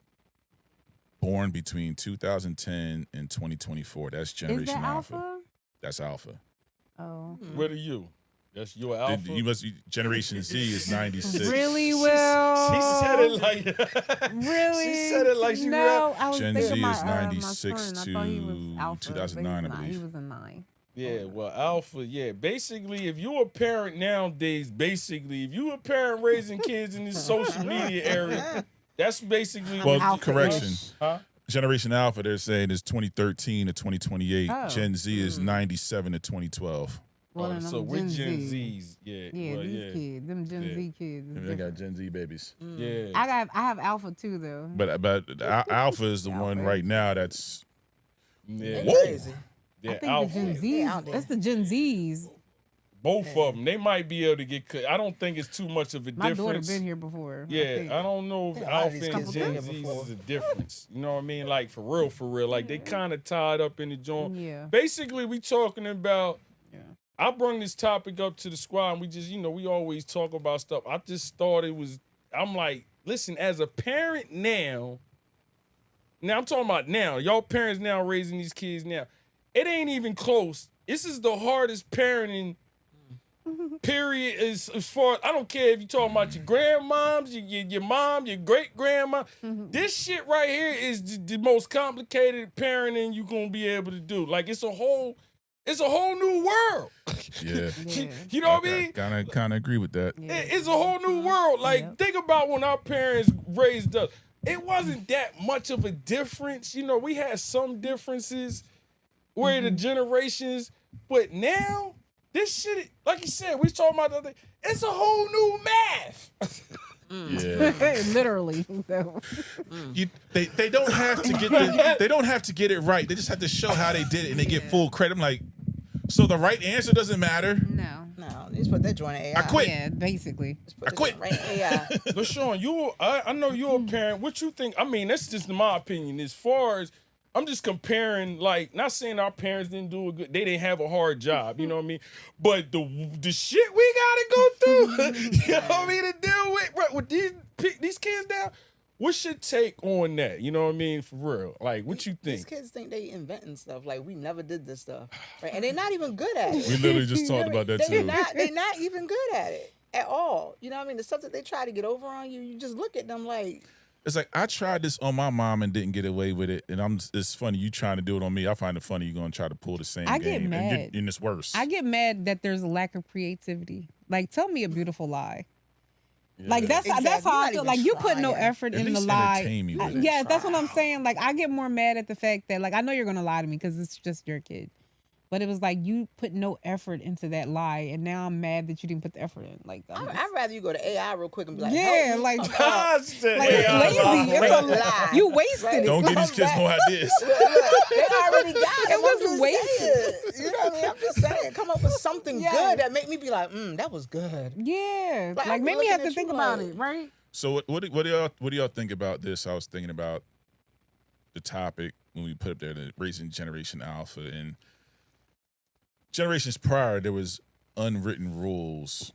born between 2010 and 2024. That's Is Generation that Alpha? That's Alpha. Oh. What are you? That's your alpha. You must be Generation Z is 96. Really, Will? She said it like Really? She said it like she no. I was Gen thinking Z my, is my 96 son. I thought he was to alpha, but 2009, he's I not. believe. He was a 9. Yeah, well, alpha, yeah. Basically, if you're a parent nowadays, basically, if you're a parent raising kids in this social media area, that's basically Well, Alpha-ish. correction. Huh? Generation Alpha, they're saying is 2013 to 2028. Oh. Gen Z is 97 to 2012. Well, then so them we're Gen Gen Z. Zs. Yeah, Yeah, well, these yeah. kids, them Gen Yeah. Z kids. is They got different. Gen Z babies. Yeah. I have alpha too though. But Alpha is the one Alpha. right now that's Yeah. They Whoa. crazy. Yeah, I think alpha. the Gen They Zs. out there. That's the Gen Zs. Both of them, they might be able to get cut. I don't think it's too much of a My daughter difference. been here before. Yeah, I don't know if Yeah, a lot of alpha these and kids Gen been here Zs before. is a difference. You know what I mean? Like for real. Like they kind of tied up in the joint. Yeah. Basically, we talking about. Yeah. I bring this topic up to the squad, and we just, we always talk about stuff. I just thought it was. I'm like, listen, as a parent now. Now I'm talking about now. Y'all parents now raising these kids now. It ain't even close. This is the hardest parenting. Period. As far I don't care if you're talking about your grandmoms, your mom, your great grandma. This shit right here is the most complicated parenting you gonna be able to do. Like it's a whole new world. yeah. Yeah. You know what I mean? Kind of agree with that. Yeah. It's a whole new world. Like Yep. think about when our parents raised us. It wasn't that much of a difference. We had some differences where the generations, but now this shit, like you said, we was talking about the other day, it's a whole new math. Yeah. Literally. though. They don't have to get they don't have to get it right. They just have to show how they did it and they get full credit. I'm like, so the right answer doesn't matter. No. No, just put that joint in AI. I quit. Yeah, basically. Just put I that quit. joint right in AI. LaShawn, I know you're a parent. What you think? I mean, that's just my opinion. As far as I'm just comparing, like, not saying our parents didn't do a good, they didn't have a hard job, you know what I mean? But the shit we gotta go through, you know what I mean, to deal with these kids now. What's your take on that? You know what I mean? For real. Like, what you These think? kids think they inventing stuff. Like we never did this stuff, right? And they're not even good at it. We literally just talked about that They're too. not even good at it at all. You know what I mean? The stuff that they try to get over on you, you just look at them like, It's like I tried this on my mom and didn't get away with it, and it's funny you trying to do it on me. I find it funny you're gonna try to pull the same I get game, mad. and it's worse. I get mad that there's a lack of creativity. Like, tell me a beautiful lie. Like that's Exactly. how I You're feel. not Like even you put no trying. effort At in the least lie. entertain me with it. Yeah, that's what I'm saying. Like I get more mad at the fact that, like, I know you're gonna lie to me because it's just your kid, but it was like you put no effort into that lie, and now I'm mad that you didn't put the effort in. Like I'd rather you go to AI real quick and be like, yeah, help me. like Like, it's lazy. Great It's lie. you wasted it. Don't give these kids no ideas. Look, they already got it. It was I'm just wasted. saying. You know what I mean? I'm just saying, come up with something Yeah. good that make me be like, that was good. Yeah, Like, like I'm maybe you have looking to at you think about like- it, right? So what do y'all think about this? I was thinking about the topic when we put up there, the raising Generation Alpha, and generations prior there was unwritten rules,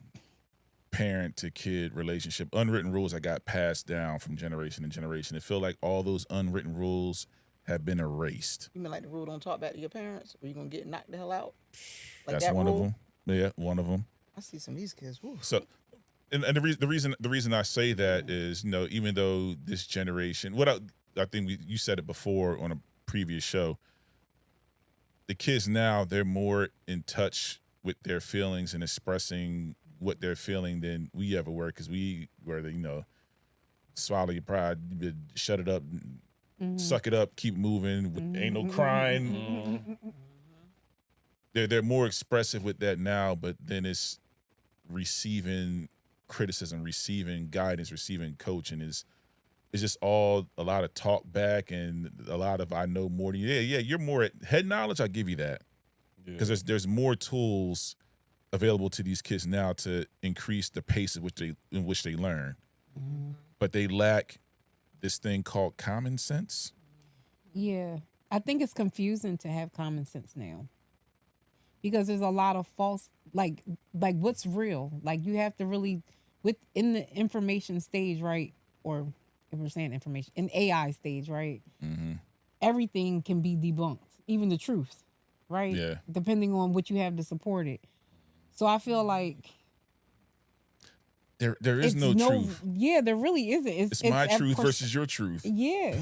parent to kid relationship, unwritten rules that got passed down from generation to generation. It feel like all those unwritten rules have been erased. You mean like the rule don't talk back to your parents or you gonna get knocked the hell out? Like That's that one rule? of them. Yeah, one of them. I see some of these kids. Woo. So, and the reason I say that is, even though this generation, I think you said it before on a previous show, the kids now, they're more in touch with their feelings and expressing what they're feeling than we ever were, because we were swallow your pride, shut it up, suck it up, keep moving, ain't no crying. They're more expressive with that now, but then it's receiving criticism, receiving guidance, receiving coaching is just all a lot of talk back and a lot of I know more than you. Yeah, you're more at head knowledge. I give you that, because there's more tools available to these kids now to increase the pace in which they learn, but they lack this thing called common sense. Yeah, I think it's confusing to have common sense now, because there's a lot of false, like what's real. Like you have to really, within the information stage, right? Or if we're saying information in AI stage, right? Everything can be debunked, even the truth, right? Yeah. Depending on what you have to support it. So I feel like There is it's no truth. Yeah, there really isn't. It's my truth versus your truth. Yeah.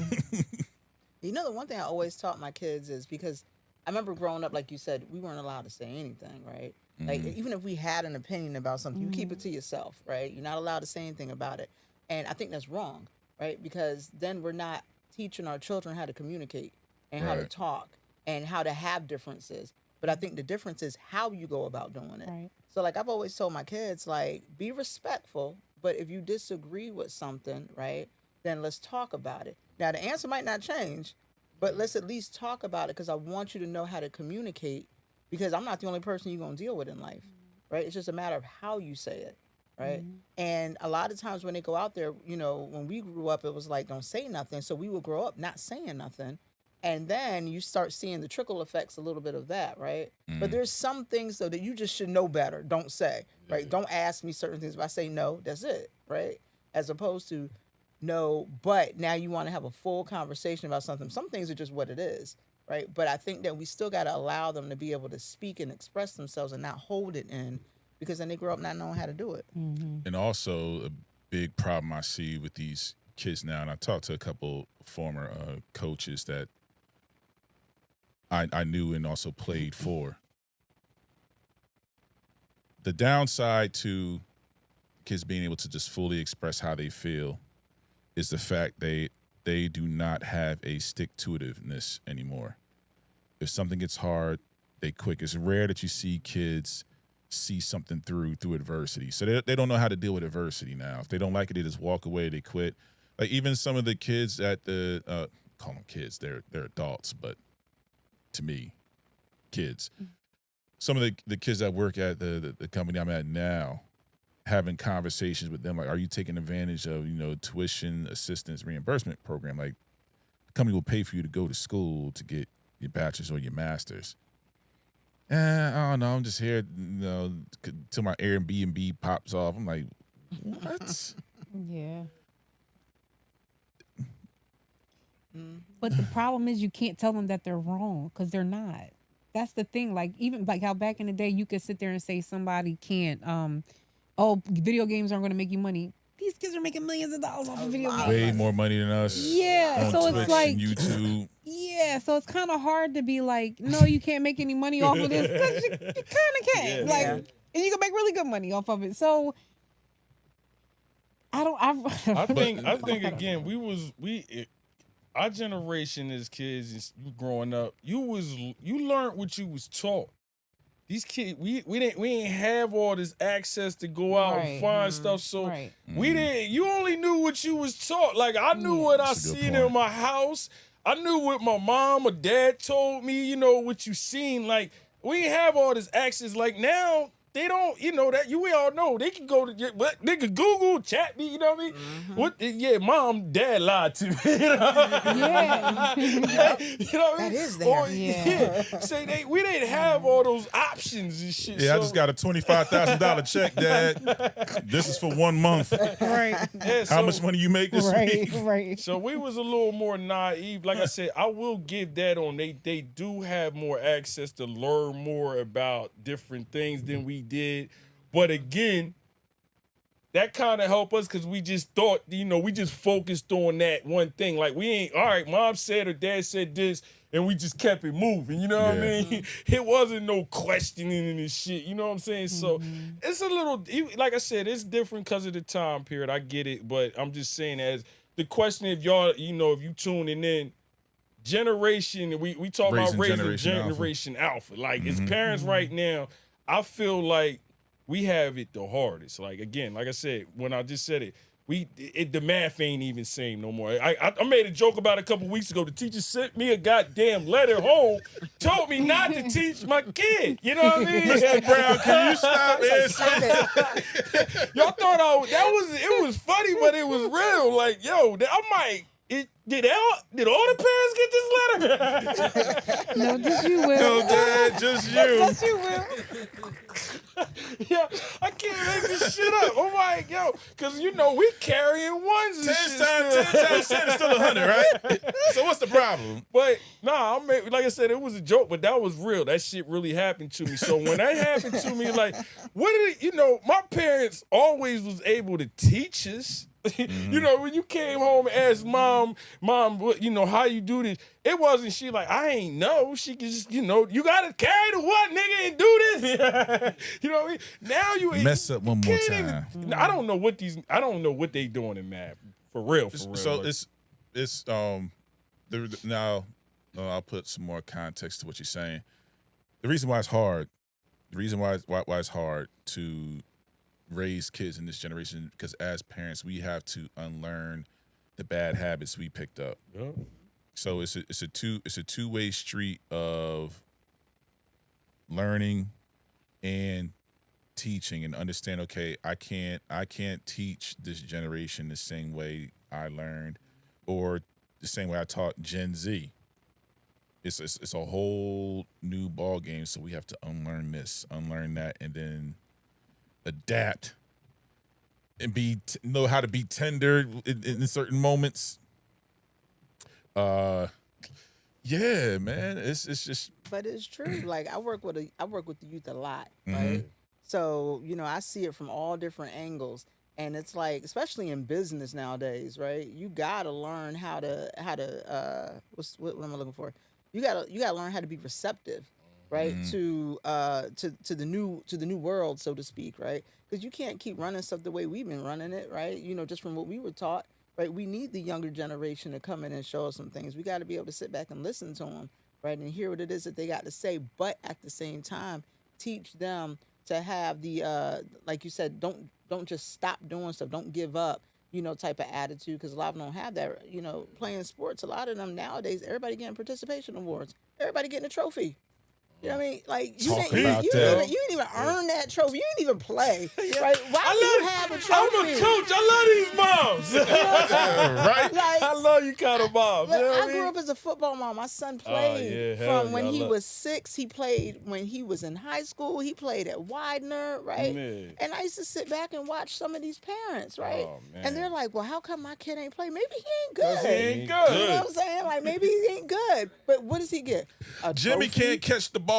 You know, the one thing I always taught my kids is because I remember growing up, like you said, we weren't allowed to say anything, right? Like, even if we had an opinion about something, you keep it to yourself, right? You're not allowed to say anything about it. And I think that's wrong, right? Because then we're not teaching our children how to communicate and how to Right. talk and how to have differences. But I think the difference is how you go about doing it. Right. So, like, I've always told my kids, like, be respectful, but if you disagree with something, right, then let's talk about it. Now, the answer might not change, but let's at least talk about it because I want you to know how to communicate because I'm not the only person you're going to deal with in life, right? It's just a matter of how you say it, right? And a lot of times when they go out there, you know, when we grew up, it was like, don't say nothing. So we would grow up not saying nothing. And then you start seeing the trickle effects a little bit of that, right? But there's some things, though, that you just should know better. Don't say, right? Don't ask me certain things. If I say no, that's it, right? As opposed to no, but now you want to have a full conversation about something. Some things are just what it is, right? But I think that we still got to allow them to be able to speak and express themselves and not hold it in because then they grow up not knowing how to do it. And also a big problem I see with these kids now, and I talked to a couple former coaches that I knew and also played for. The downside to kids being able to just fully express how they feel is the fact they do not have a stick-to-itiveness anymore. If something gets hard, they quit. It's rare that you see kids see something through adversity. So they don't know how to deal with adversity now. If they don't like it, they just walk away, they quit. Like even some of the kids at the call them kids, they're adults, but to me, kids. Some of the kids that work at the company I'm at now, having conversations with them, like, are you taking advantage of, you know, tuition assistance reimbursement program? Like, the company will pay for you to go to school to get your bachelor's or your master's. I don't know. I'm just here, you know, till my Airbnb pops off. I'm like, what? Yeah. But the problem is you can't tell them that they're wrong because they're not. That's the thing. Like even like how back in the day you could sit there and say somebody can't. Oh, video games aren't going to make you money. These kids are making millions of dollars off of video games. Way more money than us. Yeah, on so Twitch it's like and YouTube. Yeah, so it's kind of hard to be like, no, you can't make any money off of this. 'Cause you kind of can, Yeah. like, Yeah. and you can make really good money off of it. So I think again, our generation as kids, you growing up, you learned what you was taught. These kids, we didn't have all this access to go out and Right. find stuff, so Right. we didn't. You only knew what you was taught. Like I knew what I That's a good seen point. in my house. I knew what my mom or dad told me. You know what you seen. Like we didn't have all this access. Like now. They don't, you know that we all know they can go to they can Google, chat me, you know what I mean? What? Yeah, mom, dad lied to me. You know? Yeah. You know what I mean? That is there. Yeah. Say we didn't have all those options and shit. Yeah, I so, just got a $25,000 check, Dad. This is for 1 month. Right. yeah, How so- much money you make this Right. week? Right. So we was a little more naive. Like I said, I will give that on. They do have more access to learn more about different things than we did. But again, that kind of helped us because we just thought, you know, we just focused on that one thing. Like we ain't, all right, mom said or dad said this, and we just kept it moving. You know what I mean? It wasn't no questioning and this shit. You know what I'm saying? So it's a little, like I said, it's different because of the time period. I get it, but I'm just saying as the question, if y'all, you know, if you tuning in, generation, we talk about raising generation alpha. Like as parents right now, I feel like we have it the hardest. Like again, like I said, when I just said it, the math ain't even same no more. I made a joke about it a couple weeks ago. The teacher sent me a goddamn letter home, told me not to teach my kid. You know what I mean? Mr. Brown, can you stop answering? Y'all thought it was funny, but it was real. Like, yo, I'm like, did all the parents get this letter? No, just you will. No, Dad, just you. Yes, you will. Yeah, I can't make this shit up. I'm like, yo, because we carrying ones and 10 shit. times 10 is still 100, right? So what's the problem? But nah, like I said, it was a joke, but that was real. That shit really happened to me. So when that happened to me, like, what did it, my parents always was able to teach us. When you came home and asked mom, what, how you do this, it wasn't she like, I ain't know. She could just, you gotta carry the what, nigga, and do this. You know what I mean? Now you Mess up one more time. I don't know what they doing in math. For real. So like, it's now I'll put some more context to what you're saying. The reason why it's hard to raise kids in this generation, because as parents we have to unlearn the bad habits we picked up. yeah. So it's a two-way street of learning and teaching, and understand, okay, I can't teach this generation the same way I learned or the same way I taught Gen Z. It's a whole new ball game, so we have to unlearn this, unlearn that, and then adapt and know how to be tender in certain moments. Yeah, man, it's just. But it's true. Like I work with the youth a lot, Mhm. right? So I see it from all different angles, and it's like, especially in business nowadays, right? You gotta learn how to what am I looking for? You gotta learn how to be receptive, right? To the new world, so to speak, right? Because you can't keep running stuff the way we've been running it, right? Just from what we were taught, right? We need the younger generation to come in and show us some things. We got to be able to sit back and listen to them, right? And hear what it is that they got to say, but at the same time, teach them to have the like you said, don't just stop doing stuff, don't give up, type of attitude, because a lot of them don't have that. Playing sports, a lot of them nowadays, everybody getting participation awards, everybody getting a trophy. You know what I mean? Like you didn't even earn that trophy. You didn't even play, right? Why do you have a trophy? I'm a coach. I love these moms. Right? Like, I love you kind of moms. Look, You know what I grew up as a football mom. My son played from when he was 6. He played when he was in high school. He played at Widener, right? Man. And I used to sit back and watch some of these parents, right? Oh, man. And they're like, well, how come my kid ain't playing? Maybe he ain't 'Cause good. he ain't You good. know what I'm saying? Like, maybe he ain't good. But what does he get? A Jimmy trophy? can't catch the ball.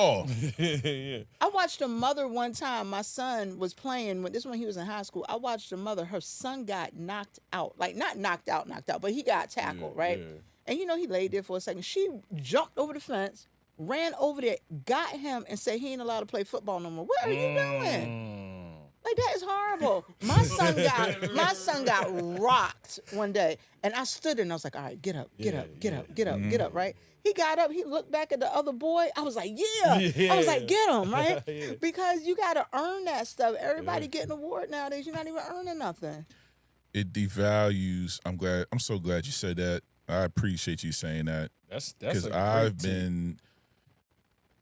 Yeah. I watched a mother one time. My son was playing when he was in high school. I watched a mother. Her son got knocked out, like not knocked out, but he got tackled, right? Yeah. And he laid there for a second. She jumped over the fence, ran over there, got him, and said he ain't allowed to play football no more. What are you doing? Like, that is horrible. My son got rocked one day, and I stood there and I was like, all right, get up, right? He got up, he looked back at the other boy. I was like, yeah. I was like, get him, right? Yeah. Because you got to earn that stuff. Everybody getting an award nowadays, you're not even earning nothing. It devalues. I'm so glad you said that. I appreciate you saying that. That's because a great tip.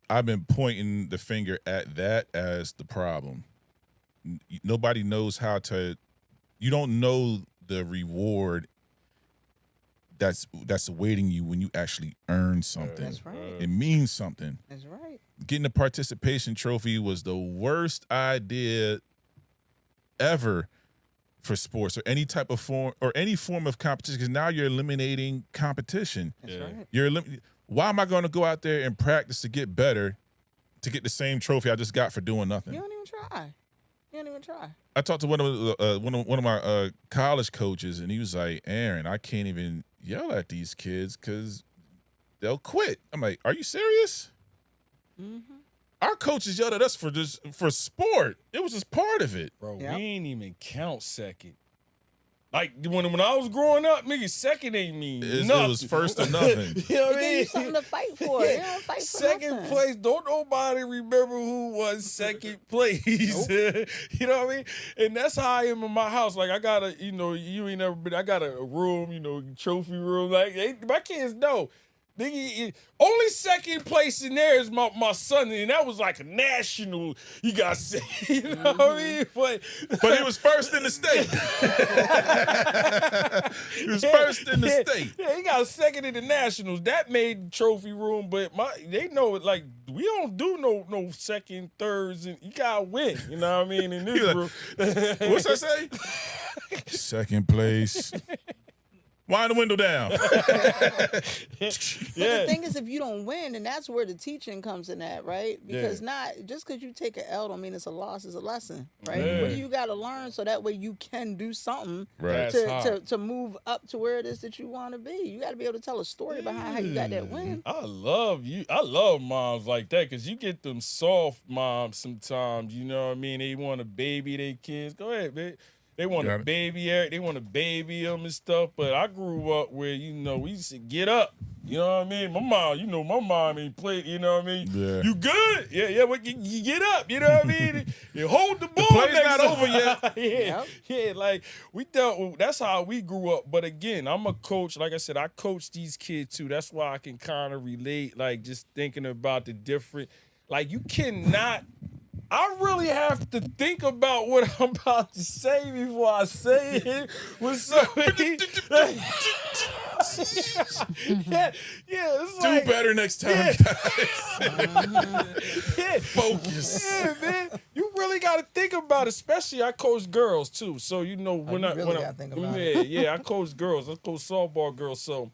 I've been pointing the finger at that as the problem. Nobody knows how to. You don't know the reward that's awaiting you when you actually earn something. That's right. It means something. That's right. Getting a participation trophy was the worst idea ever for sports or any type of form or any form of competition, because now you're eliminating competition. That's right. Why am I going to go out there and practice to get better to get the same trophy I just got for doing nothing? You don't even try. I talked to one of my college coaches, and he was like, "Aaron, I can't even yell at these kids because they'll quit." I'm like, "Are you serious?" Mm-hmm. Our coaches yelled at us for sport. It was just part of it. Bro, Yep. we ain't even count second. Like, when I was growing up, nigga, second ain't mean nothing. It was first or nothing. You know what It I gave mean? you something to fight for. You don't fight for Second nothing. place, don't nobody remember who was second place. You know what I mean? And that's how I am in my house. Like, I got you ain't never been, I got a room, trophy room. Like, my kids know. Only second place in there is my son, and that was like a national. You got to say, you know what I mean? But he was first in the state. He was first in the state. Yeah, he got second in the nationals. That made the trophy room, but they know it like we don't do no second, thirds, and you gotta win. You know what I mean? In this group. What's that say? Second place. Wind the window down. But the thing is, if you don't win, then that's where the teaching comes in at, right? Because not just because you take an L don't mean it's a loss, it's a lesson, right? Yeah. What do you got to learn so that way you can do something Right. to move up to where it is that you want to be? You got to be able to tell a story behind how you got that win. I love you. I love moms like that because you get them soft moms sometimes. You know what I mean? They want to baby their kids. Go ahead, babe. They want to baby Eric. They want to baby them and stuff. But I grew up where, we used to get up. You know what I mean? My mom ain't played. You know what I mean? Yeah. You good? Yeah. But you get up. You know what I mean? You hold the ball. The play's next not time. over yet. Yeah. Like we dealt with. That's how we grew up. But again, I'm a coach. Like I said, I coach these kids too. That's why I can kind of relate. Like just thinking about the different. Like you cannot. I really have to think about what I'm about to say before I say it with somebody. It's Do like, better next time, guys. Focus. Yeah, man. You really got to think about it. Especially I coach girls too, so when I think about it. Yeah, I coach girls. I coach softball girls, so.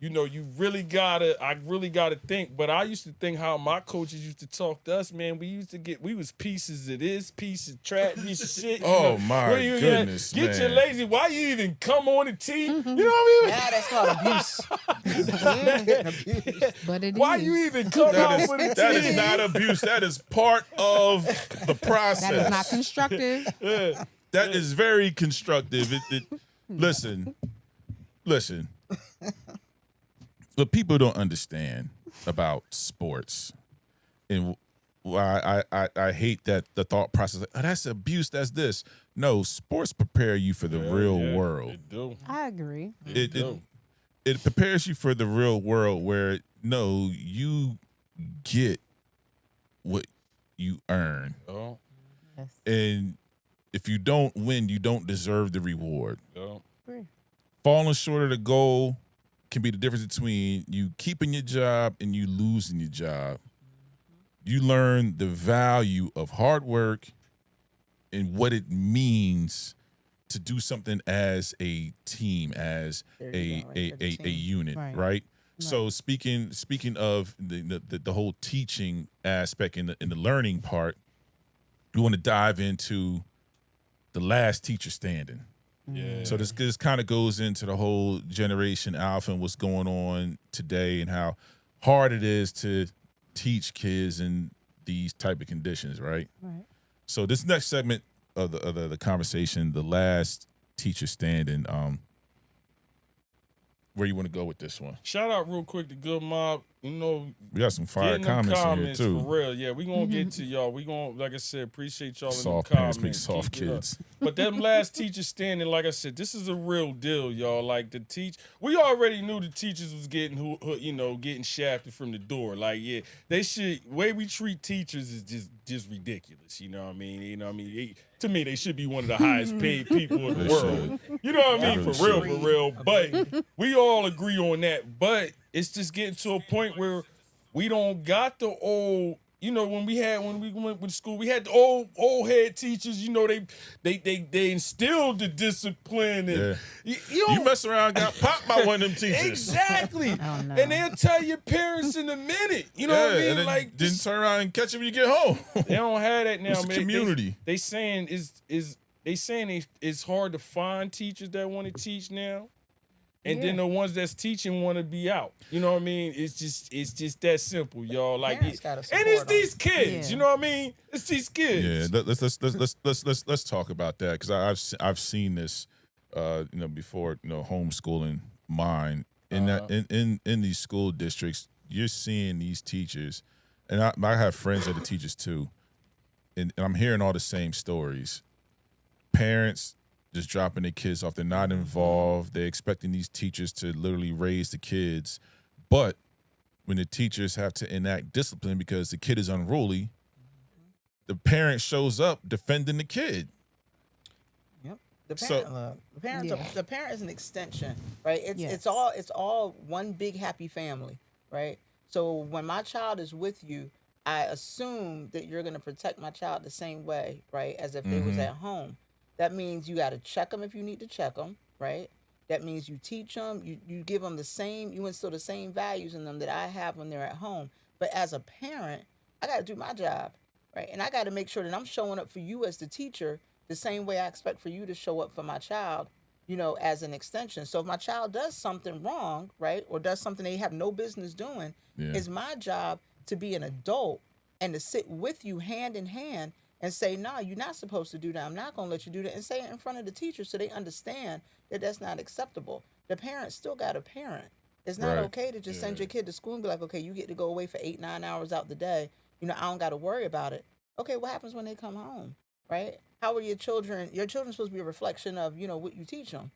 You really I really gotta think. But I used to think how my coaches used to talk to us, man. We was pieces of this, pieces of trash, piece of shit. Oh, my goodness, Get man. your lazy. Why you even come on the team? You know what Now that's called abuse. But it Why is. you even come out with a team? That is not abuse. That is part of the process. That is not constructive. That is very constructive. Listen. What people don't understand about sports, and why I hate that the thought process, like, oh, that's abuse, that's this. No, sports prepare you for the real world. It do. I agree. It prepares you for the real world where, no, you get what you earn. Oh, Yes. And if you don't win, you don't deserve the reward. oh. Agree. Falling short of the goal can be the difference between you keeping your job and you losing your job. You learn the value of hard work and what it means to do something as a team, as a unit, Right. right? So speaking of the whole teaching aspect in the learning part, we want to dive into the last teacher standing. Yeah. So this kind of goes into the whole Generation Alpha and what's going on today and how hard it is to teach kids in these type of conditions, right? Right. So this next segment of the conversation, the last teacher standing, where you want to go with this one? Shout out real quick to Good Mob. We got some fire getting them comments in here too. for real. Yeah, we gonna get to y'all. We gonna, like I said, appreciate y'all in Soft them parents comments. make soft Keep it up. kids. But them last teachers standing, like I said, this is a real deal, y'all. Like we already knew the teachers was getting, getting shafted from the door. Like, yeah, they should. Way we treat teachers is just ridiculous. You know what I mean? To me, they should be one of the highest paid people in the They world. You know what I mean? They For real. But we all agree on that. But it's just getting to a point where we don't got the old. When we went to school, we had the old head teachers. They instilled the discipline. And You mess around and got popped by one of them teachers. Exactly. Oh, no. And they'll tell your parents in a minute. You know what I mean? And then Like didn't turn around and catch you when you get home. they don't have that now, It's a man. community. They saying it's hard to find teachers that want to teach now. And then the ones that's teaching want to be out. You know what I mean? It's just that simple, y'all. Like, Parents gotta and support it's 'em. these kids. Yeah. You know what I mean? It's these kids. Yeah, let's talk about that because I've seen this, before, homeschooling mine in these school districts. You're seeing these teachers, and I have friends that are teachers too, and I'm hearing all the same stories. Parents just dropping their kids off. They're not involved. They're expecting these teachers to literally raise the kids. But when the teachers have to enact discipline because the kid is unruly, the parent shows up defending the kid. Yep. The So- parent, look, the parents, Yeah. the parent is an extension, right? It's Yes. it's all one big happy family, right? So when my child is with you, I assume that you're going to protect my child the same way, right, as if they was at home. That means you got to check them if you need to check them, right? That means you teach them, you give them the same, you instill the same values in them that I have when they're at home. But as a parent, I got to do my job, right? And I got to make sure that I'm showing up for you as the teacher the same way I expect for you to show up for my child, you know, as an extension. So if my child does something wrong, right, or does something they have no business doing, Yeah. it's my job to be an adult and to sit with you hand in hand and say, no, you're not supposed to do that. I'm not going to let you do that. And say it in front of the teacher so they understand that that's not acceptable. The parent still got a parent. It's not Right. okay to just send your kid to school and be like, okay, you get to go away for 8-9 hours out the day. You know, I don't got to worry about it. Okay, what happens when they come home, right? How are your children? Your children's supposed to be a reflection of, you know, what you teach them.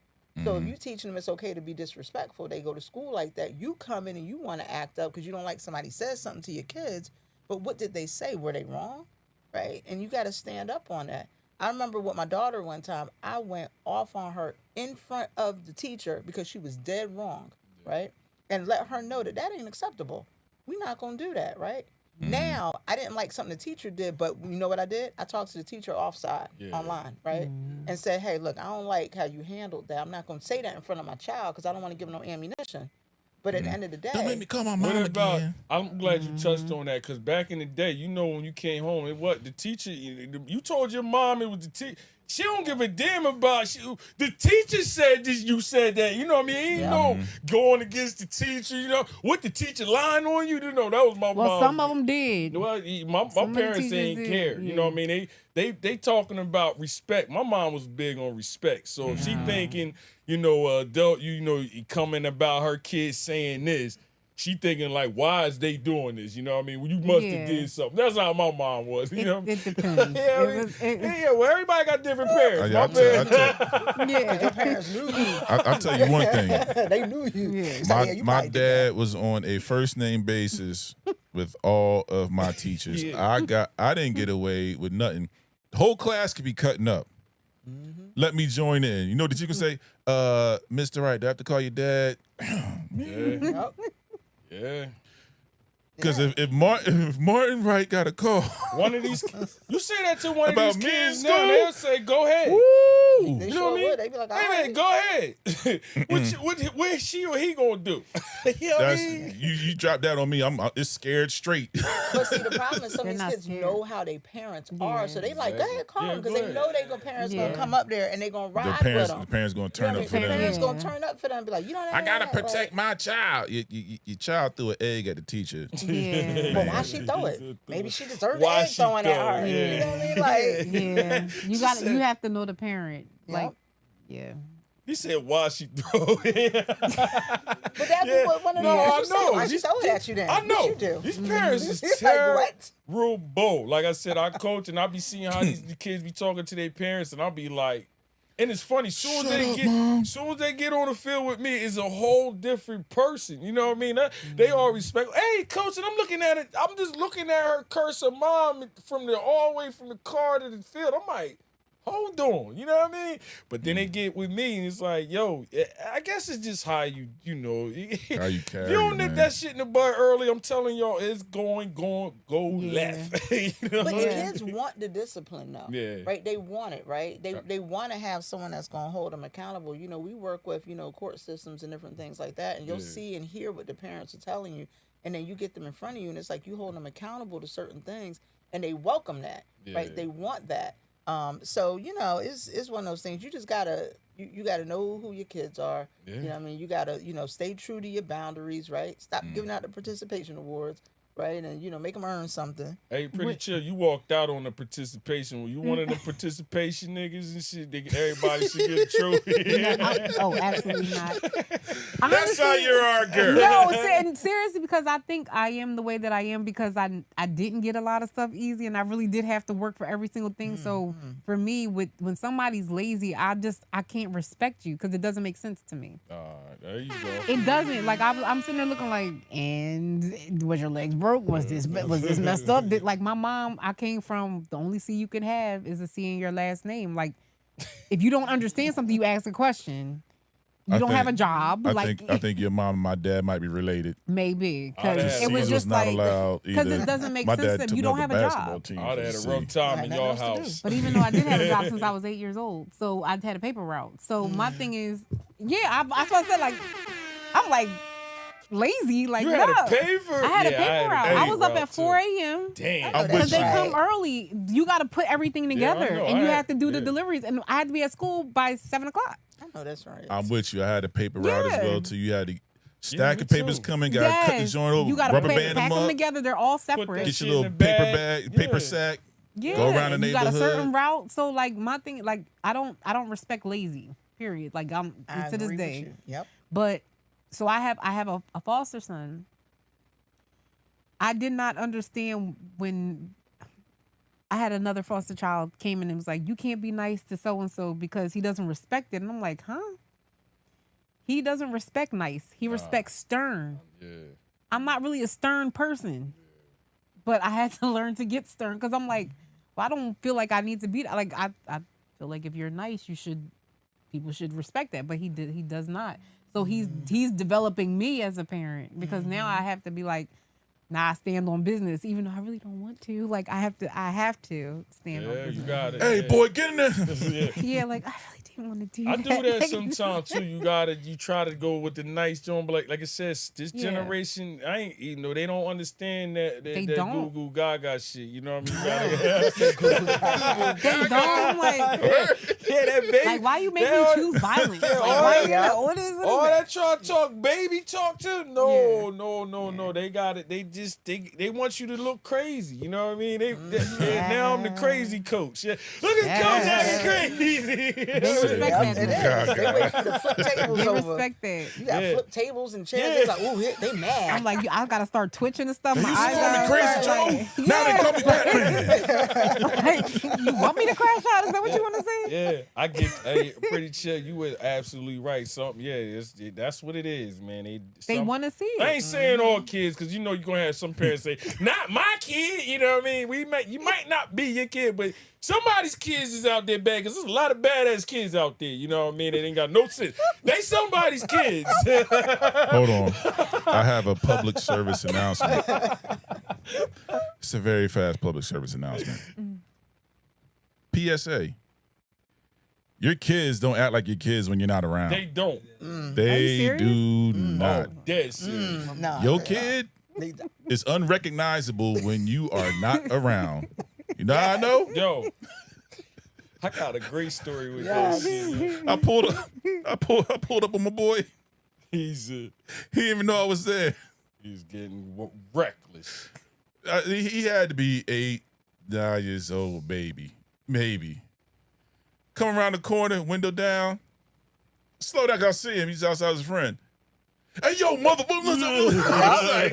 So if you teaching them it's okay to be disrespectful, they go to school like that. You come in and you want to act up because you don't like somebody says something to your kids. But what did they say? Were they wrong? Right? And you got to stand up on that. I remember with my daughter one time, I went off on her in front of the teacher because she was dead wrong, right? And let her know that that ain't acceptable. We're not going to do that, right? Now, I didn't like something the teacher did, but you know what I did? I talked to the teacher offside online, right? And said, hey, look, I don't like how you handled that. I'm not going to say that in front of my child because I don't want to give him no ammunition. But at the end of the day, Don't make me call my What mom about? again. I'm glad you touched on that because back in the day, you know, when you came home, it what the teacher. You told your mom it was the teacher. She don't give a damn about the teacher said this. You said that. You know what I mean? You know, going against the teacher. You know what the teacher lying on you. You know that was my mom. Well, some of them did. Well, my Some of the parents teachers ain't did, care. You know what I mean? They talking about respect. My mom was big on respect. So if she thinking, you know, adult, you know, coming about her kids saying this, she thinking like, why is they doing this? You know what I mean? Well, you must have did something. That's how my mom was. You know? It depends. Yeah, well, everybody got different parents. I My tell- parents- Yeah. your parents knew you. I'll tell you one thing. They knew you. Yeah. It's like, yeah, you My probably did that. dad was on a first name basis with all of my teachers. Yeah. I didn't get away with nothing. The whole class could be cutting up. Let me join in. You know what you can say? Mr. Wright, do I have to call your dad? Yep. yeah. Because if Martin Wright got a call, One of these, you say that to one About of these me in kids now, school? they'll say, "Go ahead." woo, They You know sure what I mean? would. They'd be like, all Hey right. man, go ahead. what she or he gonna do? You know what I that's mean? you drop that on me. It's scared straight. But see, the problem is some They're of these not kids scared. know how their parents are, so they like, go ahead, call Yeah, them, because go they ahead. know their parents Yeah. gonna come up there and they gonna the ride with parents them. gonna turn You know up what I mean? for The them. parents Yeah. gonna turn up for them and be like, you know that. I gotta protect my child. Your child threw an egg at the teacher. Yeah. But why she throw it? Maybe she deserved Why the egg she throwing at throw her. it? You know what I mean? Like, Yeah. You have to know the parent. Like, yeah. He said, "Why she throw it?" but that'd be what one of the No, I parents would say. know. Why she throw it at you then? I know. What you do? These parents is It's like, what? terrible. Like I said, I coach and I be seeing how the kids be talking to their parents, and I'll be like, and it's funny. Soon as they get on the field with me, it's a whole different person. You know what I mean? They all respect. Hey, coach, and I'm looking at it. I'm just looking at her curse her mom from all the way from the car to the field. I'm like, hold on, you know what I mean? But then they get with me, and it's like, yo, I guess it's just how you know. How you If carry you don't it, nip man. that shit in the bud early, I'm telling y'all, it's go left. You know But what the I mean? kids want the discipline, though. Yeah. Right? They want it, right? They want to have someone that's going to hold them accountable. You know, we work with, you know, court systems and different things like that, and you'll see and hear what the parents are telling you, and then you get them in front of you, and it's like you hold them accountable to certain things, and they welcome that, right? Yeah. They want that. So, you know, it's one of those things. You just gotta you gotta know who your kids are. Yeah. You know what I mean? You gotta, you know, stay true to your boundaries, right? Stop giving out the participation awards. right? And make them earn something. Hey, pretty chill. You walked out on the participation. Were you one of the participation niggas and shit? Everybody should get a trophy. Oh, absolutely not. That's how you're our girl. No, seriously, because I think I am the way that I am because I didn't get a lot of stuff easy, and I really did have to work for every single thing. So for me, when somebody's lazy, I can't respect you because it doesn't make sense to me. There you go. It doesn't. Like I'm sitting there looking like, and was your legs broke? Was this messed up? Like my mom, I came from the only C you can have is a C in your last name. Like if you don't understand something, you ask a question. You don't have a job. I think your mom and my dad might be related. Maybe because it was just not like allowed because it doesn't make my sense dad that you don't have a job. team I'd for had the a rough C. time in Nothing your else to do. house. But even though I did have a job since I was 8 years old, so I had a paper route. So my thing is, that's what I said. Like I'm like lazy. Like You had no. a paper? I had a paper route. I was up route, at 4 a.m. Damn. I'm Because with they you. come early. You got to put everything together, know. and you I have to do the yeah. deliveries. And I had to be at school by 7 o'clock. I know that's right. I'm with you. I had a paper route as Yeah. well too. You had to stack me of papers too. coming. Got to cut the joint over. You got to rubber pack band them them up. together. They're all that separate. Get shit your in little the paper bag. bag, paper Yeah. sack. Yeah, Go around the you got a certain neighborhood. route. So like my thing, like I don't respect lazy. Period. Like I'm I to this agree with day. you. Yep. But so I have a foster son. I did not understand when I had another foster child came in and was like, you can't be nice to so and so because he doesn't respect it. And I'm like, huh? He doesn't respect nice. He respects stern. Yeah. I'm not really a stern person, but I had to learn to get stern because I'm like, well, I don't feel like I need to be like I feel like if you're nice, people should respect that, but he does not. So he's developing me as a parent because now I have to be like, nah, I stand on business even though I really don't want to. Like I have to stand on Yeah, you business. got it. Hey, yeah. boy, get in there. Yeah. Yeah, like I really didn't want to do I that. do that Like, sometimes too. You try to go with the nice joint, but like I said, this Yeah. generation, they don't understand that They that don't. Goo Goo Gaga shit. You know what I mean? They don't like. Yeah, that baby. Like, why you make They me all- choose violence? Like, all why that- you like, what is All that? that try to talk baby talk too? No. They got it. They just they want you to look crazy. You know what I mean? Now I'm the crazy coach. Yeah. Look at Coach acting crazy. They respect that. It is. They wait for you to flip tables They over. respect that. You got Yeah. flip tables and chairs. Yeah. They're like, ooh, they mad. I'm like, I gotta start twitching and stuff. My You eyes call me are crazy, Joe? Now they call me Batman. Like, you want me to crash out? Is that what you want to say? Yeah, I get pretty chill. You were absolutely right. That's what it is, man. They want to see I it. ain't saying all kids, because you're gonna have some parents say, "Not my kid." You know what I mean? You might not be your kid, but somebody's kids is out there bad. Because there's a lot of badass kids out there. You know what I mean? They ain't got no sense. They somebody's kids. Hold on. I have a public service announcement. It's a very fast public service announcement. PSA. Your kids don't act like your kids when you're not around. They don't. They serious? do not. Dead serious. no. Your kid They- is unrecognizable when you are not around. You know how I know? Yo, I got a great story with Yes. this shit. I pulled up on my boy. He's He didn't even know I was there. getting reckless. He had to be 8-9 years old, baby. Maybe. Come around the corner, window down. Slow down, I see him. He's outside with his friend. Hey, yo, motherfucker. I was like,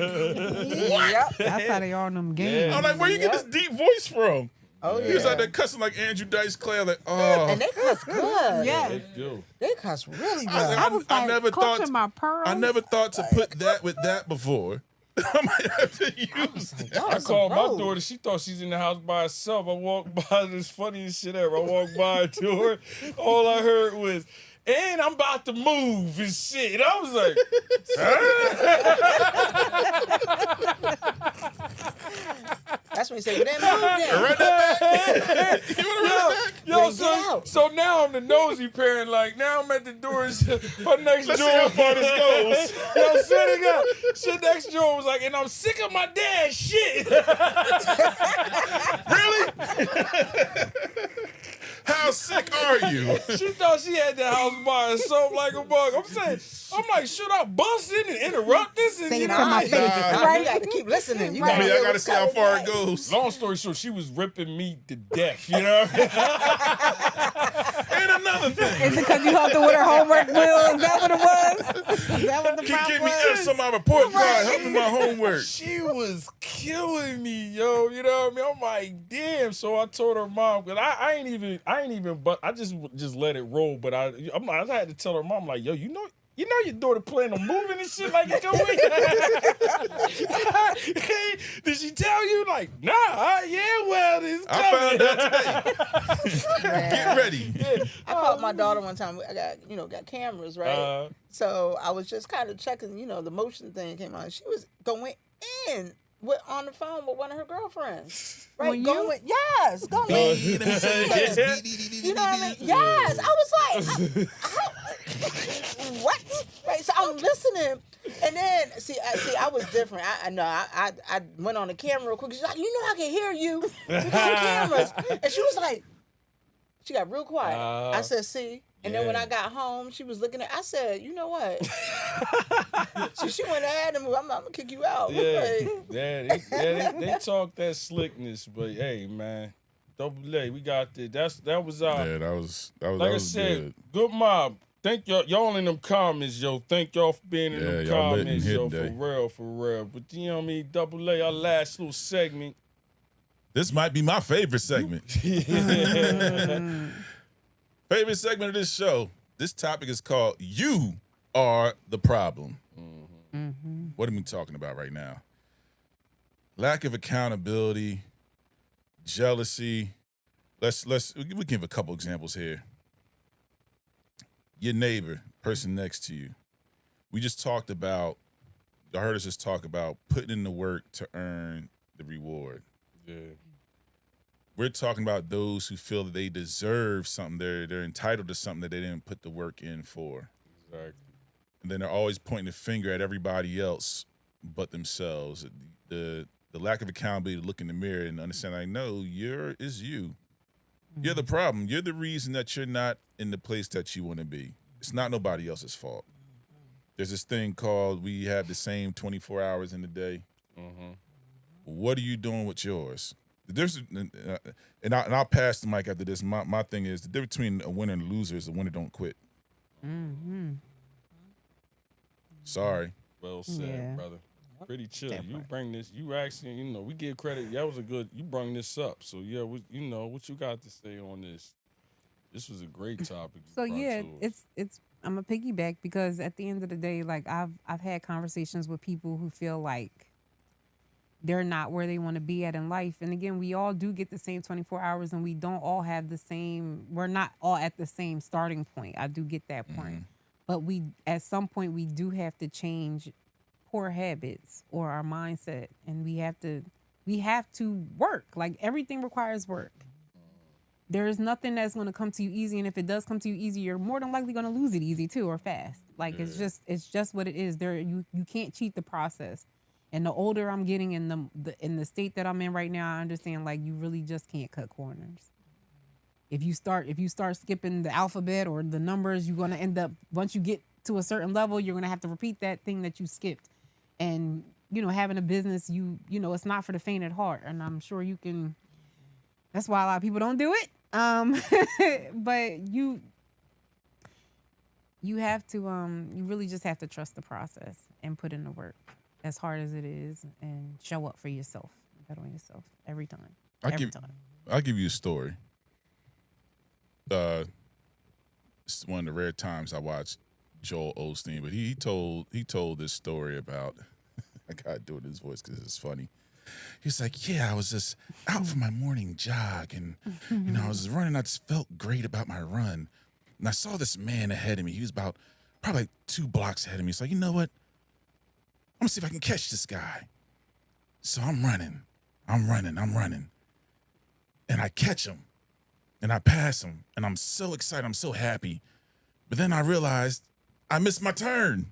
what? Yep. That's how they are in them games. I'm like, where you get this deep voice from? Oh, He was yeah. out there cussing like Andrew Dice Clay. I'm like, oh. And they cuss good. Yeah. They do. They cuss really good. I was I like never thought- clutching my pearls. I never thought to put that with that before. I might have to use that. Y'all I some called my pros. daughter. She thought she's in the house by herself. I walked by this funniest shit ever. I walked by to her. All I heard was, "And I'm about to move and shit." And I was like, That's when you say, well, then move then. Run that back. You want to run that back? yo, Then get out. so now I'm the nosy parent. Like, now I'm at the door. And her next Let's see door. how far this goes. Yo, sitting up. Shit next door was like, and I'm sick of my dad's shit. Really? How sick? sick are you? She thought she had the house by herself like a bug. I'm like, should I bust in and interrupt this? And, Say you it know, to my I- face, Right. You right? got to keep listening. You Right. I mean, hear I gotta what's see how coming far it next. goes. Long story short, she was ripping me to death, you know? And another thing. Is it because you helped her with her homework, Will? Is that what it was? Is that what the Can problem give me was? F's on my report card. Help me with my homework. She was killing me, yo. You know what I mean? I'm like, damn. So I told her mom, because I ain't even, but I just let it roll. But I had to tell her mom, like, yo, you know your daughter playing a movie and shit like you doing? Hey, did she tell you? Like, nah, yeah, well, it's coming. I found out today. Get ready. I called my daughter one time. I got cameras, right? So I was just kind of checking, the motion thing came on. She was going in on the phone with one of her girlfriends. Right? On you? Yes, going in. You know what I mean? Yes. I was like, what? Right? So I'm listening. And then, see, I was different. I know. I went on the camera real quick. She's like, I can hear you. We got cameras. And she was like, she got real quiet. I said, see. And then when I got home, she was looking at. I said, you know what? she went ahead and I'm gonna kick you out. They talk that slickness, but hey, man, Double A, we got this. That was our. Yeah, that was Like that I was said, good mob. Thank y'all in them comments, yo. Thank y'all for being in them y'all lit and comments, hit yo. today. For real. But you know what I mean? Double A, our last little segment. This might be my favorite segment. Favorite segment of this show. This topic is called "You Are the Problem." What are we talking about right now? Lack of accountability, jealousy. We give a couple examples here. Your neighbor, person next to you. We just talked about. Y'all heard us just talk about putting in the work to earn the reward. Yeah. We're talking about those who feel that they deserve something. They're entitled to something that they didn't put the work in for. Exactly. And then they're always pointing the finger at everybody else but themselves. The lack of accountability to look in the mirror and understand, like, no, it's you. You're the problem. You're the reason that you're not in the place that you want to be. It's not nobody else's fault. There's this thing called we have the same 24 hours in the day. What are you doing with yours? And I'll pass the mic after this. My thing is the difference between a winner and a loser is the winner don't quit. Sorry. Well said, Yeah. brother. Pretty chill. You bring this. You actually, we give credit. That was a good. You brung this up. So yeah, what you got to say on this? This was a great topic. you So brought yeah, to us. it's I'm a piggyback because at the end of the day, like I've had conversations with people who feel like they're not where they want to be at in life. And again, we all do get the same 24 hours and we don't all have the same, we're not all at the same starting point. I do get that point. But at some point we do have to change poor habits or our mindset, and we have to work. Like everything requires work. There is nothing that's going to come to you easy, and if it does come to you easy, you're more than likely going to lose it easy too, or fast. Like it's just what it is. You can't cheat the process. And the older I'm getting in the state that I'm in right now, I understand like you really just can't cut corners. If you start skipping the alphabet or the numbers, you're going to end up, once you get to a certain level, you're going to have to repeat that thing that you skipped. And having a business, it's not for the faint at heart. And I'm sure you can. That's why a lot of people don't do it. But you have to, you really just have to trust the process and put in the work, as hard as it is, and show up for yourself, bet on yourself every time. I'll give you a story. It's one of the rare times I watched Joel Osteen, but he told this story about. I gotta do it in his voice because it's funny. He's like, yeah, I was just out for my morning jog, and I was running. I just felt great about my run, and I saw this man ahead of me. He was about probably like 2 blocks ahead of me. So you know what? I'm gonna see if I can catch this guy. So I'm running, and I catch him, and I pass him, and I'm so excited, I'm so happy. But then I realized I missed my turn.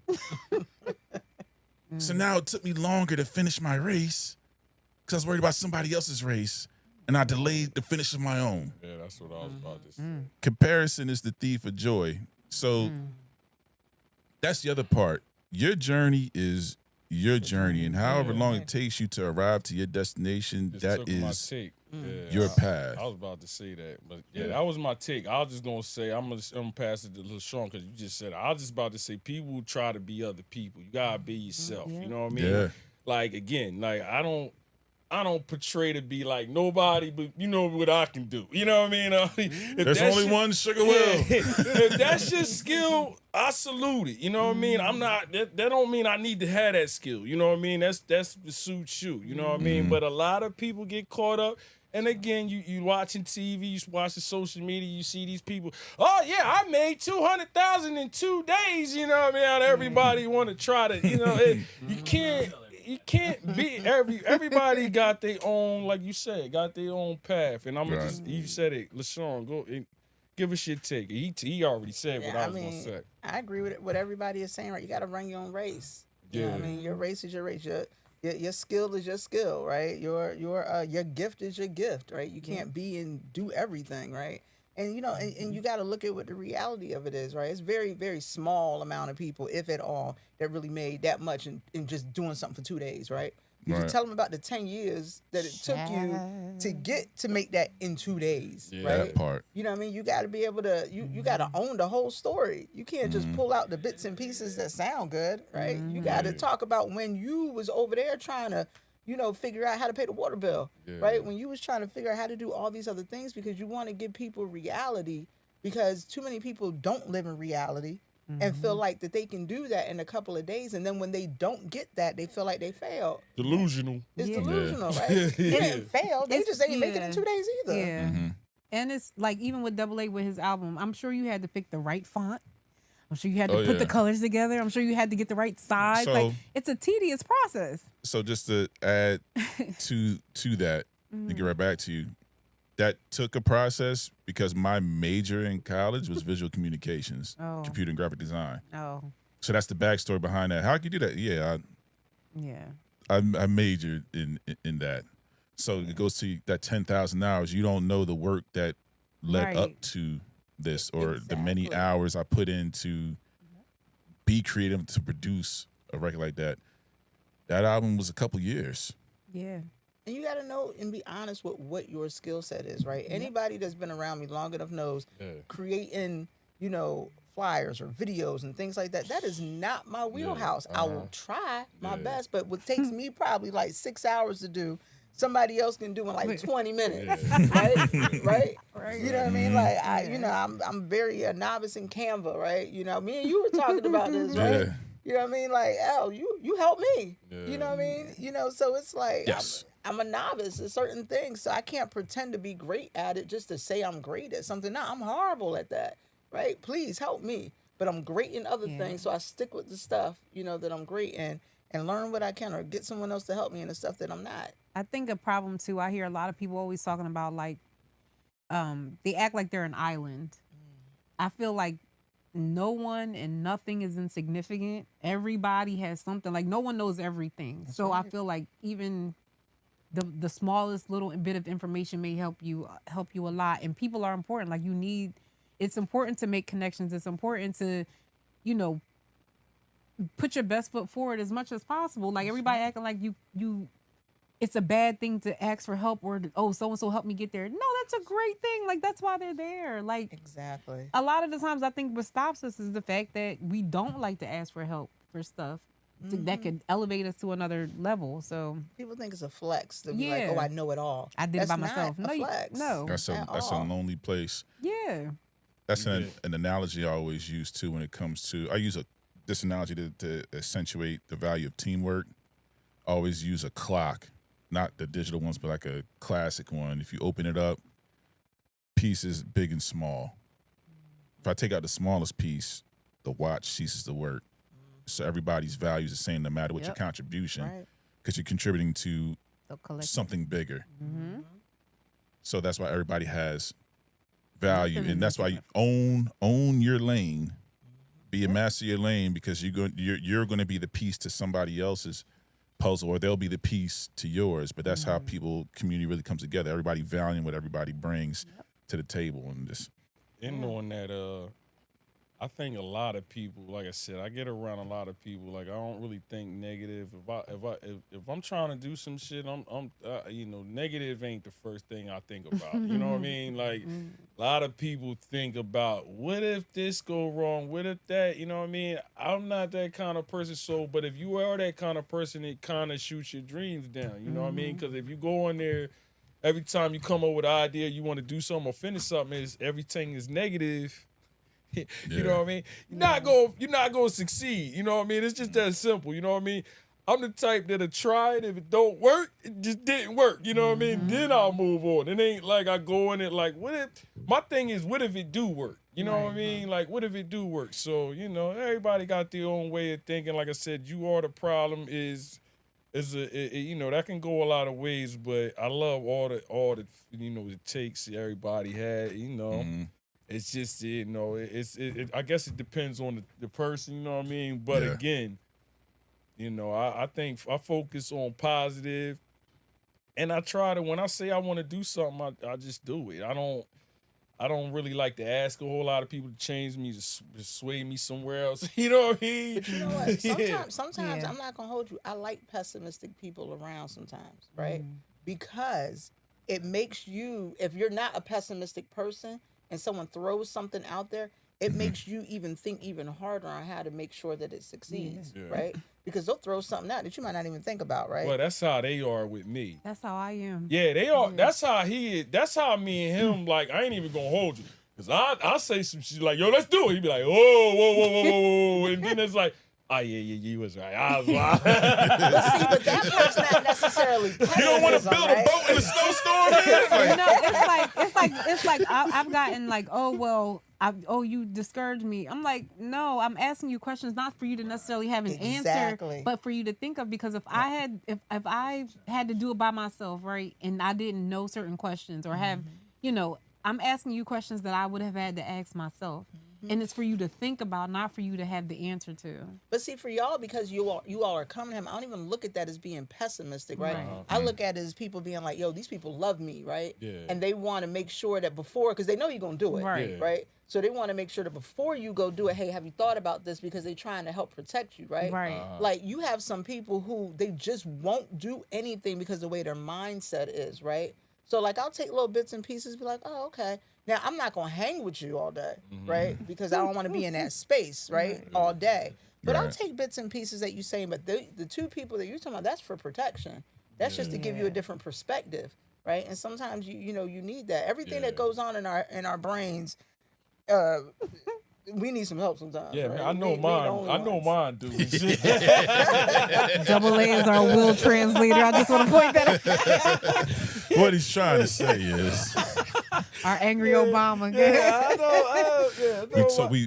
So now it took me longer to finish my race because I was worried about somebody else's race. and I delayed the finish of my own. Yeah, that's what I was about to say. Comparison is the thief of joy. So that's the other part. Your journey is your journey, and however long it takes you to arrive to your destination, Just that took my is take. Yeah, your path. I was about to say that, but yeah, that was my take. I was just gonna say I'm gonna pass it to LaShawn because you just said it. I was just about to say people try to be other people. You gotta be yourself. You know what I mean? Yeah. Like again, like I don't portray to be like nobody, but you know what I can do. You know what I mean? If There's that only shit- one Sugar Will. if that's your skill, I salute it. You know what I mean? I'm not that don't mean I need to have that skill. You know what I mean? That's the suits you. You know what I mean? But a lot of people get caught up. And again, you watching TV, you watching social media, you see these people. Oh yeah, I made 200,000 in 2 days. You know what I mean? How everybody want to try to, you know, you can't be everybody got their own, like you said, got their own path. And I'm just you said it, LaShawn, go and give us your take. He already said what I was gonna say. I agree with what everybody is saying, right? You got to run your own race. You know what I mean? Your race is your race. Your skill is your skill, right? Your gift is your gift, right? You can't be and do everything, right? And you know, and you got to look at what the reality of it is, right? It's very, very small amount of people, if at all, that really made that much in just doing something for 2 days, right? You can tell them about the 10 years that it took you to get to make that in 2 days, right? That part. You know what I mean? You got to be able to, you got to own the whole story. You can't just pull out the bits and pieces that sound good, right? You got to talk about when you was over there trying to, you know, figure out how to pay the water bill, right? When you was trying to figure out how to do all these other things because you want to give people reality because too many people don't live in reality and feel like that they can do that in a couple of days. And then when they don't get that, they feel like they failed. Delusional. It's delusional, right? They didn't fail. They just ain't make it in 2 days either. Yeah. And it's like even with Double A with his album, I'm sure you had to pick the right font. I'm sure you had to put the colors together. I'm sure you had to get the right size. So- like it's a tedious process. So just to add to that, and get right back to you, that took a process because my major in college was visual communications, computer and graphic design. Oh. So that's the backstory behind that. How could you do that? Yeah, I majored in that. So it goes to that 10,000 hours. You don't know the work that led up to this or the many hours I put in to be creative to produce a record like that. That album was a couple years. Yeah. And you got to know and be honest with what your skill set is, right? Anybody that's been around me long enough knows creating, you know, flyers or videos and things like that. That is not my wheelhouse. I will try my best, but what takes me probably like 6 hours to do, somebody else can do in like 20 minutes, right? You know what I mean? Like I'm very a novice in Canva, right? You know, me and you were talking about this, right? Yeah. You know what I mean? Like, Al, you help me. You know what I mean? You know, so it's like I'm a novice at certain things, so I can't pretend to be great at it just to say I'm great at something. No, I'm horrible at that, right? Please help me. But I'm great in other things, so I stick with the stuff, you know, that I'm great in and learn what I can or get someone else to help me in the stuff that I'm not. I think a problem too, I hear a lot of people always talking about like they act like they're an island. I feel like no one and nothing is insignificant. Everybody has something. Like no one knows everything. So I feel like even the smallest little bit of information may help you a lot. And people are important. Like it's important to make connections. It's important to, you know, put your best foot forward as much as possible. Like everybody acting like you it's a bad thing to ask for help or so-and-so help me get there. No, that's a great thing. Like that's why they're there. Like exactly. A lot of the times I think what stops us is the fact that we don't like to ask for help for stuff that could elevate us to another level. So people think it's a flex to be like, oh, I know it all. I did it by myself. Not a flex. No. That's a lonely place. Yeah. That's an analogy I always use too when it comes to I use this analogy to accentuate the value of teamwork. I always use a clock. Not the digital ones, but like a classic one. If you open it up, pieces big and small. If I take out the smallest piece, the watch ceases to work. So everybody's value is the same no matter what your contribution, because you're contributing to something bigger. So that's why everybody has value, and that's why you own your lane. Be a master of your lane because you're going to be the piece to somebody else's puzzle, or they'll be the piece to yours. But that's how community really comes together. Everybody valuing what everybody brings to the table, and just And on that, I think a lot of people, like I said, I get around a lot of people. Like I don't really think negative. If I'm trying to do some shit, I'm you know, negative ain't the first thing I think about. You know what I mean? Like a lot of people think about what if this go wrong, what if that. You know what I mean? I'm not that kind of person. So, but if you are that kind of person, it kind of shoots your dreams down. You know what I mean? Because if you go in there, every time you come up with an idea, you want to do something or finish something, is everything is negative. You know what I mean? You're not gonna succeed. You know what I mean? It's just that simple. You know what I mean? I'm the type that'll try it. If it don't work, it just didn't work. You know what I mean? Then I'll move on. It ain't like I go in it like, what if? My thing is, what if it do work? You know what I mean? Like, what if it do work? So, you know, everybody got their own way of thinking. Like I said, you are the problem is you know, that can go a lot of ways. But I love all the you know, it takes everybody had. You know. It's just, you know, I guess it depends on the person, you know what I mean? But again, you know, I think I focus on positive, and I try to, when I say I want to do something, I just do it. I don't really like to ask a whole lot of people to change me, to sway me somewhere else. You know what I mean? But you know what? Sometimes I'm not gonna hold you. I like pessimistic people around sometimes, right? Because it makes you, if you're not a pessimistic person and someone throws something out there, it makes you even think even harder on how to make sure that it succeeds, right? Because they'll throw something out that you might not even think about, right? Well, that's how they are with me. That's how I am. Yeah, they are. That's how he is. That's how me and him, like, I ain't even gonna hold you. Because I say some shit like, yo, let's do it. He be like, whoa. And then it's like, oh, yeah, you was right. I was right. But that part's not necessarily pessimism. you don't want to build a boat in a snowstorm, man? You know, it's like I've gotten like, oh well, you discouraged me. I'm like, no, I'm asking you questions not for you to necessarily have an answer, but for you to think of. Because if I had to do it by myself, right, and I didn't know certain questions or have, you know, I'm asking you questions that I would have had to ask myself. And it's for you to think about, not for you to have the answer to. But see, for y'all, because you all are coming to him, I don't even look at that as being pessimistic, right? I look at it as people being like, yo, these people love me, right? Yeah. And they want to make sure that before, because they know you're going to do it, right? So they want to make sure that before you go do it, hey, have you thought about this? Because they're trying to help protect you, right? Like you have some people who they just won't do anything because of the way their mindset is, right? So like I'll take little bits and pieces, be like, oh, okay. Now I'm not gonna hang with you all day, right? Because I don't want to be in that space, right, all day. But I'll take bits and pieces that you're saying. But the two people that you're talking about, that's for protection. That's just to give you a different perspective, right? And sometimes you know you need that. Everything that goes on in our brains, we need some help sometimes. Yeah, right? man, I know mine, dude. Double A is our will translator. I just want to point that out. What he's trying to say is, our angry Obama.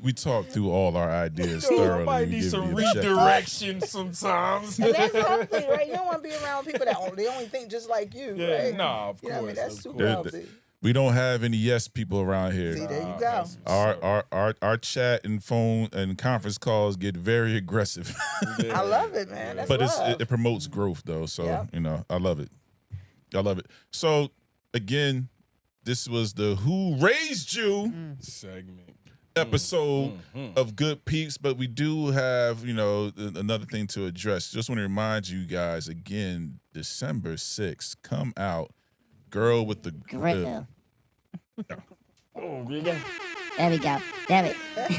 We talked through all our ideas thoroughly. I might need some redirection sometimes. And that's healthy, right? You don't want to be around people that they only think just like you, right? Nah, of course. I mean, that's super healthy. We don't have any yes people around here. See, there you go. Our chat and phone and conference calls get very aggressive. I love it, man. That's but love. it promotes growth though, so you know I love it. So again, this was the Who Raised You segment episode of Good Peepz, but we do have, you know, another thing to address. Just want to remind you guys again, December 6th, come out, Girl with the Grill. Oh, there we go. Damn it. He's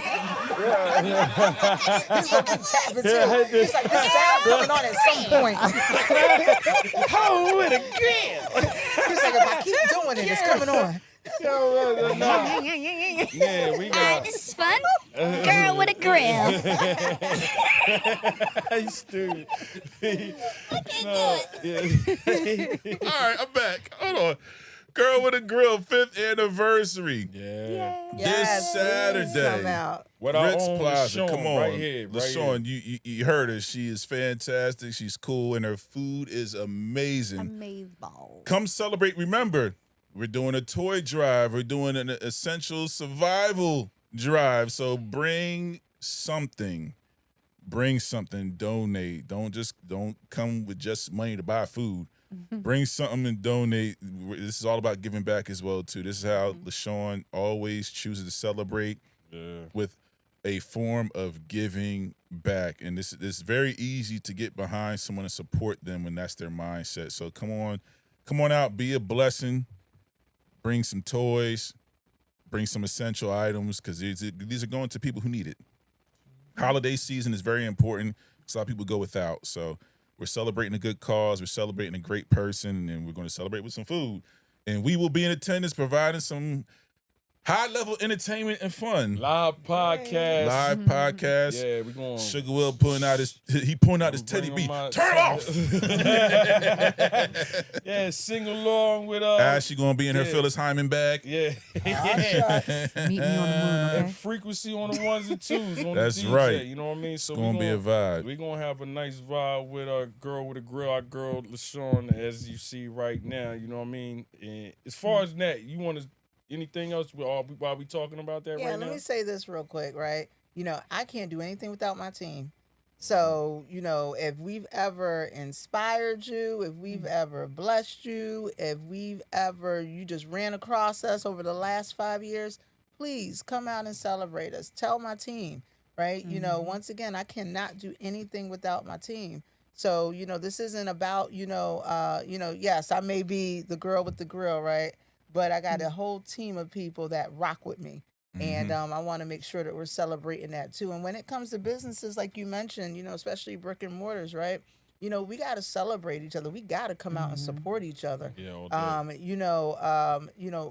gonna keep tapping too. He's like, this sound coming on at some point. Oh, with a grill. He's like, if I keep doing it, it's coming on. Yeah, we got. This is fun. Girl with a grill. He's stupid. All right, I'm back. Hold on. Girl with a Grill 5th anniversary. Yeah. This Saturday. With our Ritz own Plaza. LaShawn Come on. right here. LaShawn, you heard her. She is fantastic. She's cool, and her food is amazing. Amazing. Come celebrate. Remember, we're doing a toy drive. We're doing an essential survival drive. So bring something. bring something, donate. Don't come with just money to buy food. Bring something and donate. This is all about giving back as well too. This is how LaShawn always chooses to celebrate with a form of giving back. And this is very easy to get behind someone and support them when that's their mindset. So come on out, be a blessing. Bring some toys, bring some essential items, because these are going to people who need it. Holiday season is very important. So a lot of people go without. So we're celebrating a good cause. We're celebrating a great person, and we're going to celebrate with some food. And we will be in attendance providing some high-level entertainment and fun. Live podcast. Yeah, we're going. Sugar Will pulling out his Teddy B. Turn off. Yeah, sing along with Ashley gonna be in her Phyllis Hyman bag. Yeah. Meet me on the moon, okay? And frequency on the ones and twos. On That's the DJ, right. You know what I mean? So It's gonna be a vibe. We're gonna have a nice vibe with our girl with a grill, our girl LaShawn, as you see right now. You know what I mean? And as far as that, you want to. Anything else while we talking about that right now? Yeah, let me say this real quick, right? You know, I can't do anything without my team. So, you know, if we've ever inspired you, if we've ever blessed you, if you just ran across us over the last 5 years, please come out and celebrate us. Tell my team, right? You know, once again, I cannot do anything without my team. So, you know, this isn't about, yes, I may be the girl with the grill, right? But I got a whole team of people that rock with me. And I want to make sure that we're celebrating that too. And when it comes to businesses, like you mentioned, you know, especially brick and mortars, right? You know, we got to celebrate each other. We got to come out and support each other. Yeah,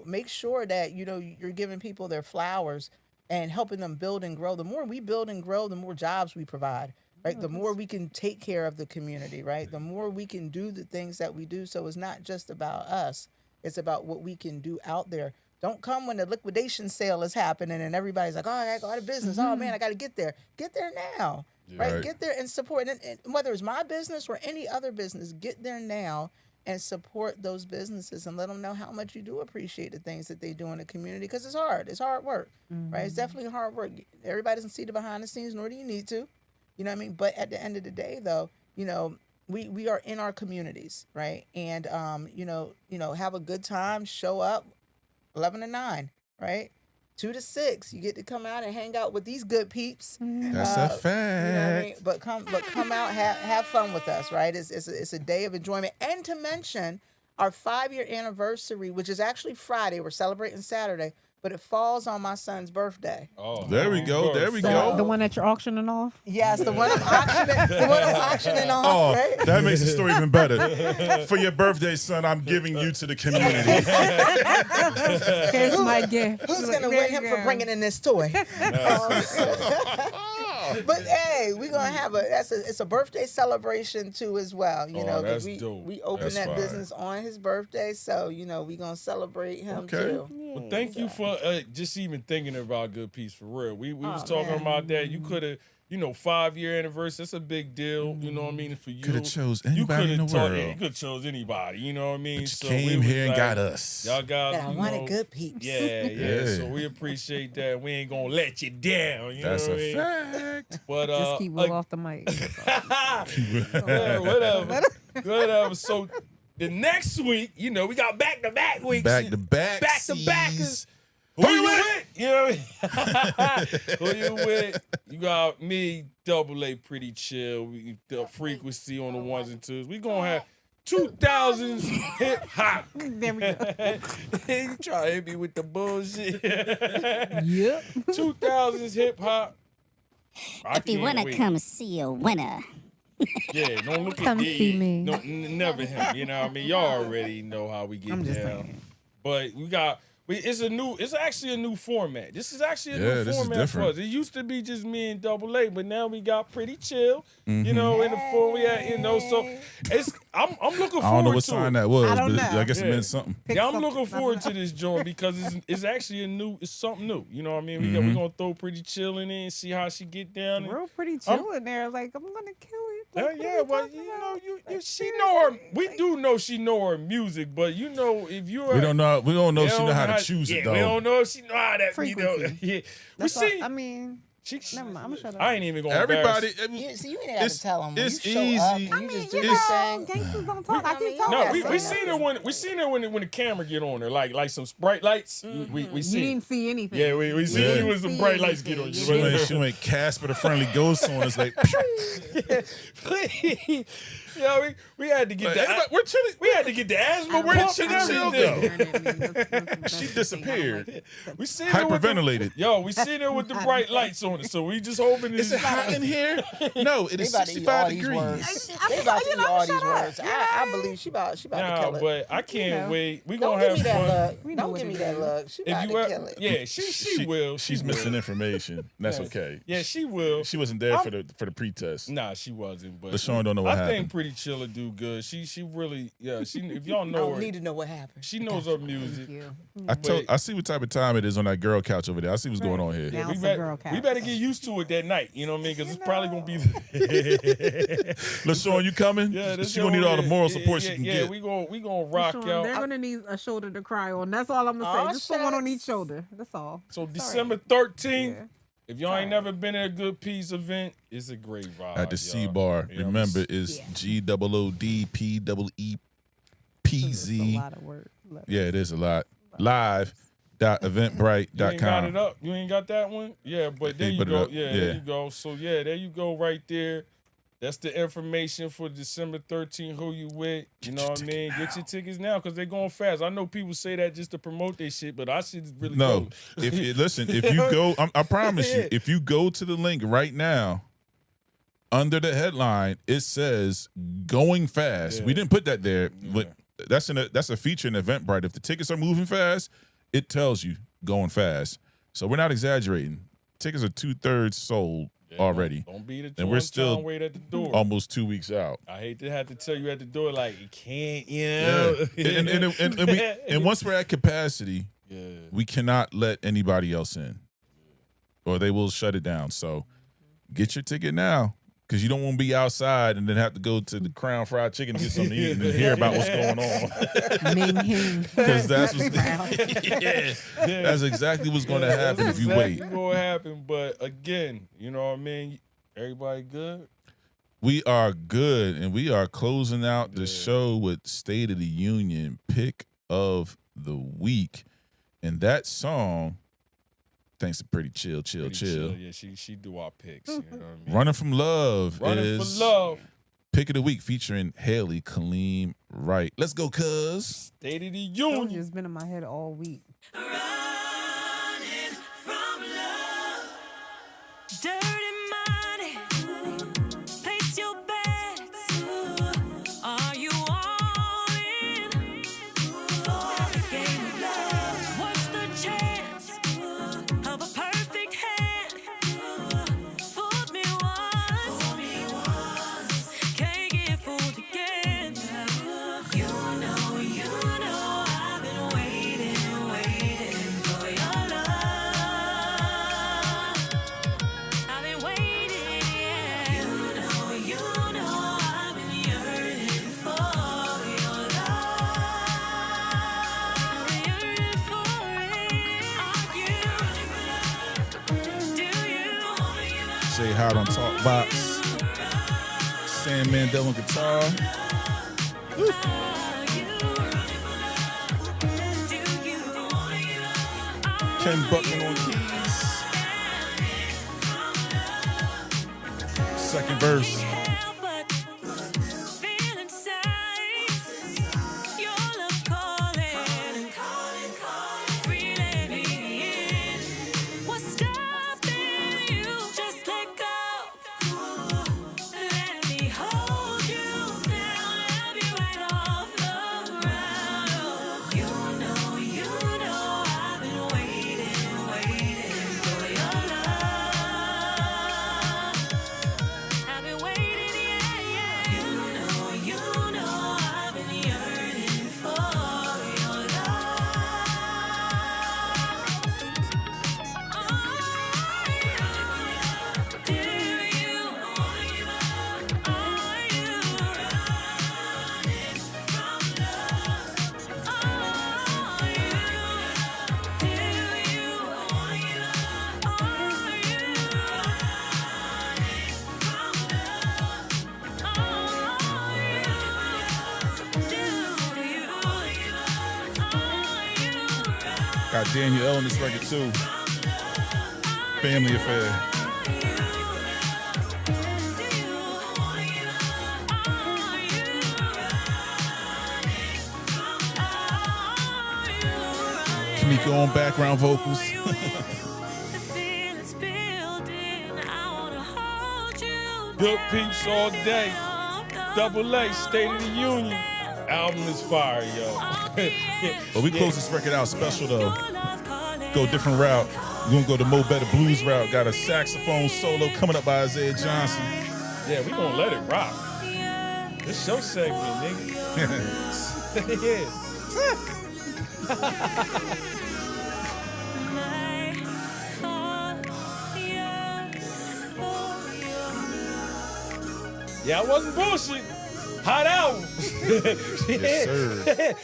make sure that, you know, you're giving people their flowers and helping them build and grow. The more we build and grow, the more jobs we provide, right? The more we can take care of the community, right? The more we can do the things that we do. So it's not just about us. It's about what we can do out there. Don't come when the liquidation sale is happening and everybody's like, oh, I got to go out of business. Oh, man, I got to get there. Get there now, right? Get there and support. And whether it's my business or any other business, get there now and support those businesses and let them know how much you do appreciate the things that they do in the community, because it's hard. It's hard work, right? It's definitely hard work. Everybody doesn't see the behind the scenes, nor do you need to. You know what I mean? But at the end of the day, though, you know, we are in our communities, right? And have a good time, show up 11 to 9, right? 2 to 6, you get to come out and hang out with these good peeps. That's a fact. You know what I mean? But come out, have fun with us, right? It's a day of enjoyment. And to mention our 5-year anniversary, which is actually Friday. We're celebrating Saturday, but it falls on my son's birthday. Oh, there we go. There we go. The one that you're auctioning off? Yes, the one I'm auctioning off. Oh, right? that makes the story even better. For your birthday, son, I'm giving you to the community. Here's my gift. Who's going to win him for bringing in this toy? But hey, we're gonna have it's a birthday celebration too as well. You know, that's we dope. we open That's that fire. business on his birthday, so you know we're gonna celebrate him too. Well, thank you for just even thinking about Good Peepz for real. We was talking about that. You could have, 5-year anniversary. That's a big deal. You know what I mean? For you, Could have chose anybody in the world. You could have chose anybody. You know what I mean? But So you we came was here and like, got us. Y'all guys, But I wanted Good Peepz. Yeah. Yeah. So we appreciate that. We ain't gonna let you down. You That's know what I a mean? fact. But Just keep Will off the mic. yeah, whatever. So the next week, we got back-to-back weeks. Back-to-back Back-to-backers. Who you with? You know what I mean? Who you with? You got me, Double A, pretty chill. The frequency on the ones and twos. We gonna have 2000s hip hop. There we go. You try to hit me with the bullshit. Yep. 2000s hip hop. If you want to come see a winner. Yeah, don't look Come at see me. No, never him. You know what I mean? Y'all already know how we get I'm just down. saying. But it's actually a new format. This is actually a new this is format for different. us. It used to be just me and Double A, but now we got pretty chill. In the form we at, so I'm looking forward to I don't know what sign it. that was, I don't but know. I guess it Yeah. meant something. Yeah, I'm looking forward to this joint because it's actually it's something new. You know what I mean? We're gonna throw pretty chill in it and see how she get down. Real pretty chill in there. Like, I'm going to kill it. Like, Yeah, well, she know her. We do know she know her music, but if you're We don't know if she know how to how- choose it We though. don't know if she know how that. Frequency. Yeah, we That's all, see. I mean, Never mind. I'm gonna shut up. I ain't even gonna Everybody, See, you ain't got to tell them. When it's you show up easy. and you just do You your know, thing. gangsters don't talk. I keep talking. No, we Okay. seen her when the camera get on her, like some bright lights. We You seen. didn't see anything. Yeah, we seen Yeah. it when some bright lights get on you. She went Casper the Friendly Ghost on us like. Please. Yeah, we had to get Everybody, we're chilling. we had to get the asthma. Where did she go? She disappeared. We seen her with the, Hyperventilated. yo, we seen her with the bright lights on it, so we just hoping Is it hot in here? No, it They is about to eat all 65 these degrees. words. They about to eat all these words. I believe she about to Nah, kill it. but I can't wait. We Don't gonna give me have that fun. look. We know Don't what give me it that is. look. She If about you to kill it. yeah, she will. She's She missing will. information. That's Yes. okay. Yeah, she will. She wasn't there for the pretest. Nah, she wasn't. But LaShawn don't know what I happened. think Pretty Chilla do good. She really, yeah. She if y'all I know don't her, need to know what happened. she knows her music. I see what type of time it is on that girl couch over there. I see what's going on here. Now We, it's a girl we better get used to it that night. You know what I mean? Because it's probably gonna be. LaShawn, you coming? Yeah, this she gonna need all the moral yeah, support yeah, she can yeah, get. we gonna rock They're out. gonna need a shoulder to cry on. That's all I'm gonna say. Aw, Just put one on shucks. each shoulder. That's all. So December 13th. Yeah. If y'all ain't never been at a Good Peepz event, it's a great vibe. At the C y'all. bar. You know, Remember, it's It's a GOODPEEPZ. lot of work. Yeah, it is a lot. you ain't got it Live.eventbrite.com. up. You ain't got that one? Yeah, but there He you put it go. up. Yeah, Yeah. there you go. So yeah, there you go right there. That's the information for December 13th. Who you with? You know what I mean? Get your tickets now because they're going fast. I know people say that just to promote their shit, but I should really No, go. if you go, I promise you, if you go to the link right now, under the headline, it says "going fast." Yeah. We didn't put that there, but that's a feature in Eventbrite. If the tickets are moving fast, it tells you going fast. So we're not exaggerating. Tickets are 2/3 sold already. Don't be the And we're still wait at the door. Almost 2 weeks out. I hate to have to tell you at the door like you can't, you know. Yeah. And once we're at capacity, Yeah. we cannot let anybody else in, or they will shut it down. So get your ticket now, because you don't want to be outside and then have to go to the Crown Fried Chicken to get something to eat and then hear about what's going on. Because that's that's exactly what's going to happen if you wait. What's going to happen? But again, you know what I mean? Everybody good? We are good, and we are closing out the show with State of the Union pick of the week, and that song, thanks to Pretty Chill. Yeah, she do our picks. You know what I mean? Running from Love Running is for Love. pick of the week featuring Haley Kaleem Wright. Let's go, cuz. State of the Told you Union. it's been in my head all week. Running from love. Dirty money. Place your bets. Are you all in for the game of love? What's the chance of a perfect hand? Fooled me once. Can't get fooled again. You know, I've been waiting for your love. I've been waiting, yeah. You know, I've been yearning for your love. I've been yearning for it. Are you? Do you? Jay Howard on Talk Box. Sam Mandel on guitar. Ken Buckman on keys. Second verse. I've been waiting. Got Daniel L on this record too. Family affair. Tamika on background vocals. Good Peepz all day. Double A, State of the Union. Album is fire, yo. But we close this record out special though. Go a different route. We're gonna go the Mo Better Blues route. Got a saxophone solo coming up by Isaiah Johnson. Yeah, we gonna let it rock. This your segment, nigga. Yeah. Yeah, I wasn't bullshit. Hot album. Yes, sir.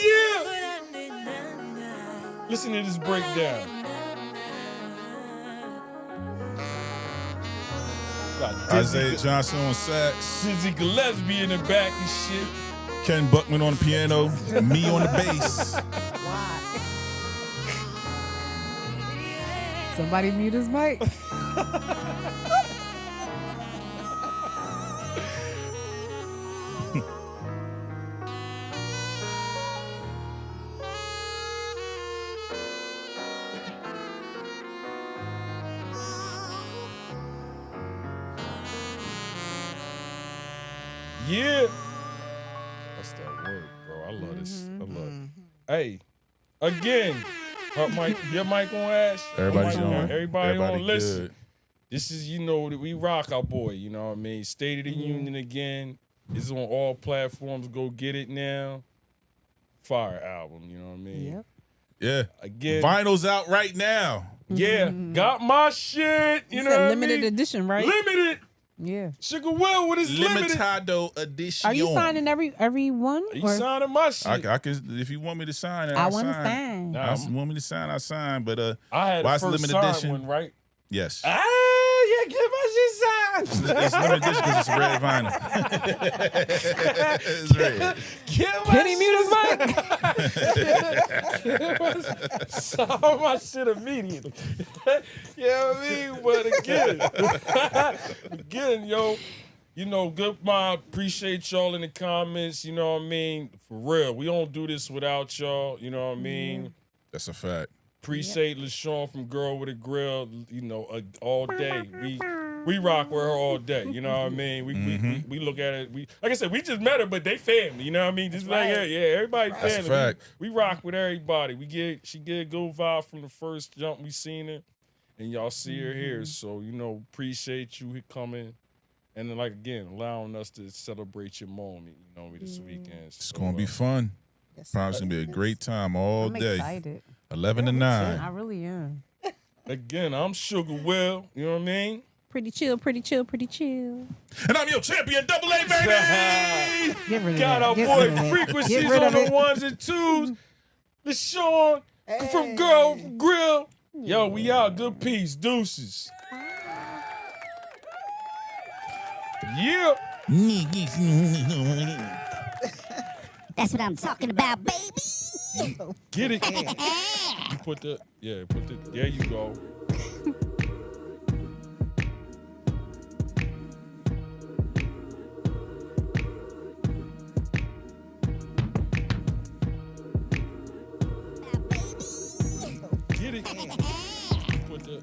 Yeah. Listen to this breakdown. Got Isaiah Johnson on sax. Dizzy Gillespie in the back and shit. Ken Buckman on the piano. Me on the bass. Why? Somebody mute his mic. Yeah. That's that word, bro. I love this. I love it. Hey, again, your mic on, Ash? Everybody's Your mic on. Everybody on. Listen. Good. This is, we rock our boy, you know what I mean? State of the Union again. It's on all platforms. Go get it now. Fire album, you know what I mean? Yep. Yeah. Again. Vinyl's out right now. Yeah. Got my shit. You know It's a what I limited mean? edition, right? Limited. Yeah. Sugar Will with his limited. Limitado edition. Are you signing every one? You signing my shit. I can, if you want me to sign it, I I'll want to sign. sign. Nah, Want me to sign, I sign. But I had why the it's first limited edition? one, right? Yes. Ah, yeah, get my shit signed. It's limited edition because it's a red vinyl. It's red. Get my Can he mute his mic? Sign my shit immediately. You know what I mean? But again, yo, Good Mob, appreciate y'all in the comments, you know what I mean? For real, we don't do this without y'all, you know what I mean? That's a fact. Appreciate LaShawn from Girl with a Grill, all day. We rock with her all day, you know what I mean? We look at it. Like I said, we just met her, but they family, you know what I mean? Just like, right. yeah, everybody That's a family. fact. We rock with everybody. She get a good vibe from the first jump we seen her, and y'all see her here. So, appreciate you coming. And then, again, allowing us to celebrate your moment, this weekend. It's going to be fun. Yes, Promise going to be a great time all I'm day. excited. 11 to 9. I really am. Again, I'm Sugar Will, you know what I mean? Pretty chill, pretty chill, pretty chill. And I'm your champion, Double A, baby! Get rid of Got that. our Get boy rid of that. Frequencies Get rid on of the it. ones and twos. LaShawn from Girl from Grill. Yo, we out. Good peace. Deuces. Yeah. That's what I'm talking about, baby. Get it. You there you go. Get it. Put the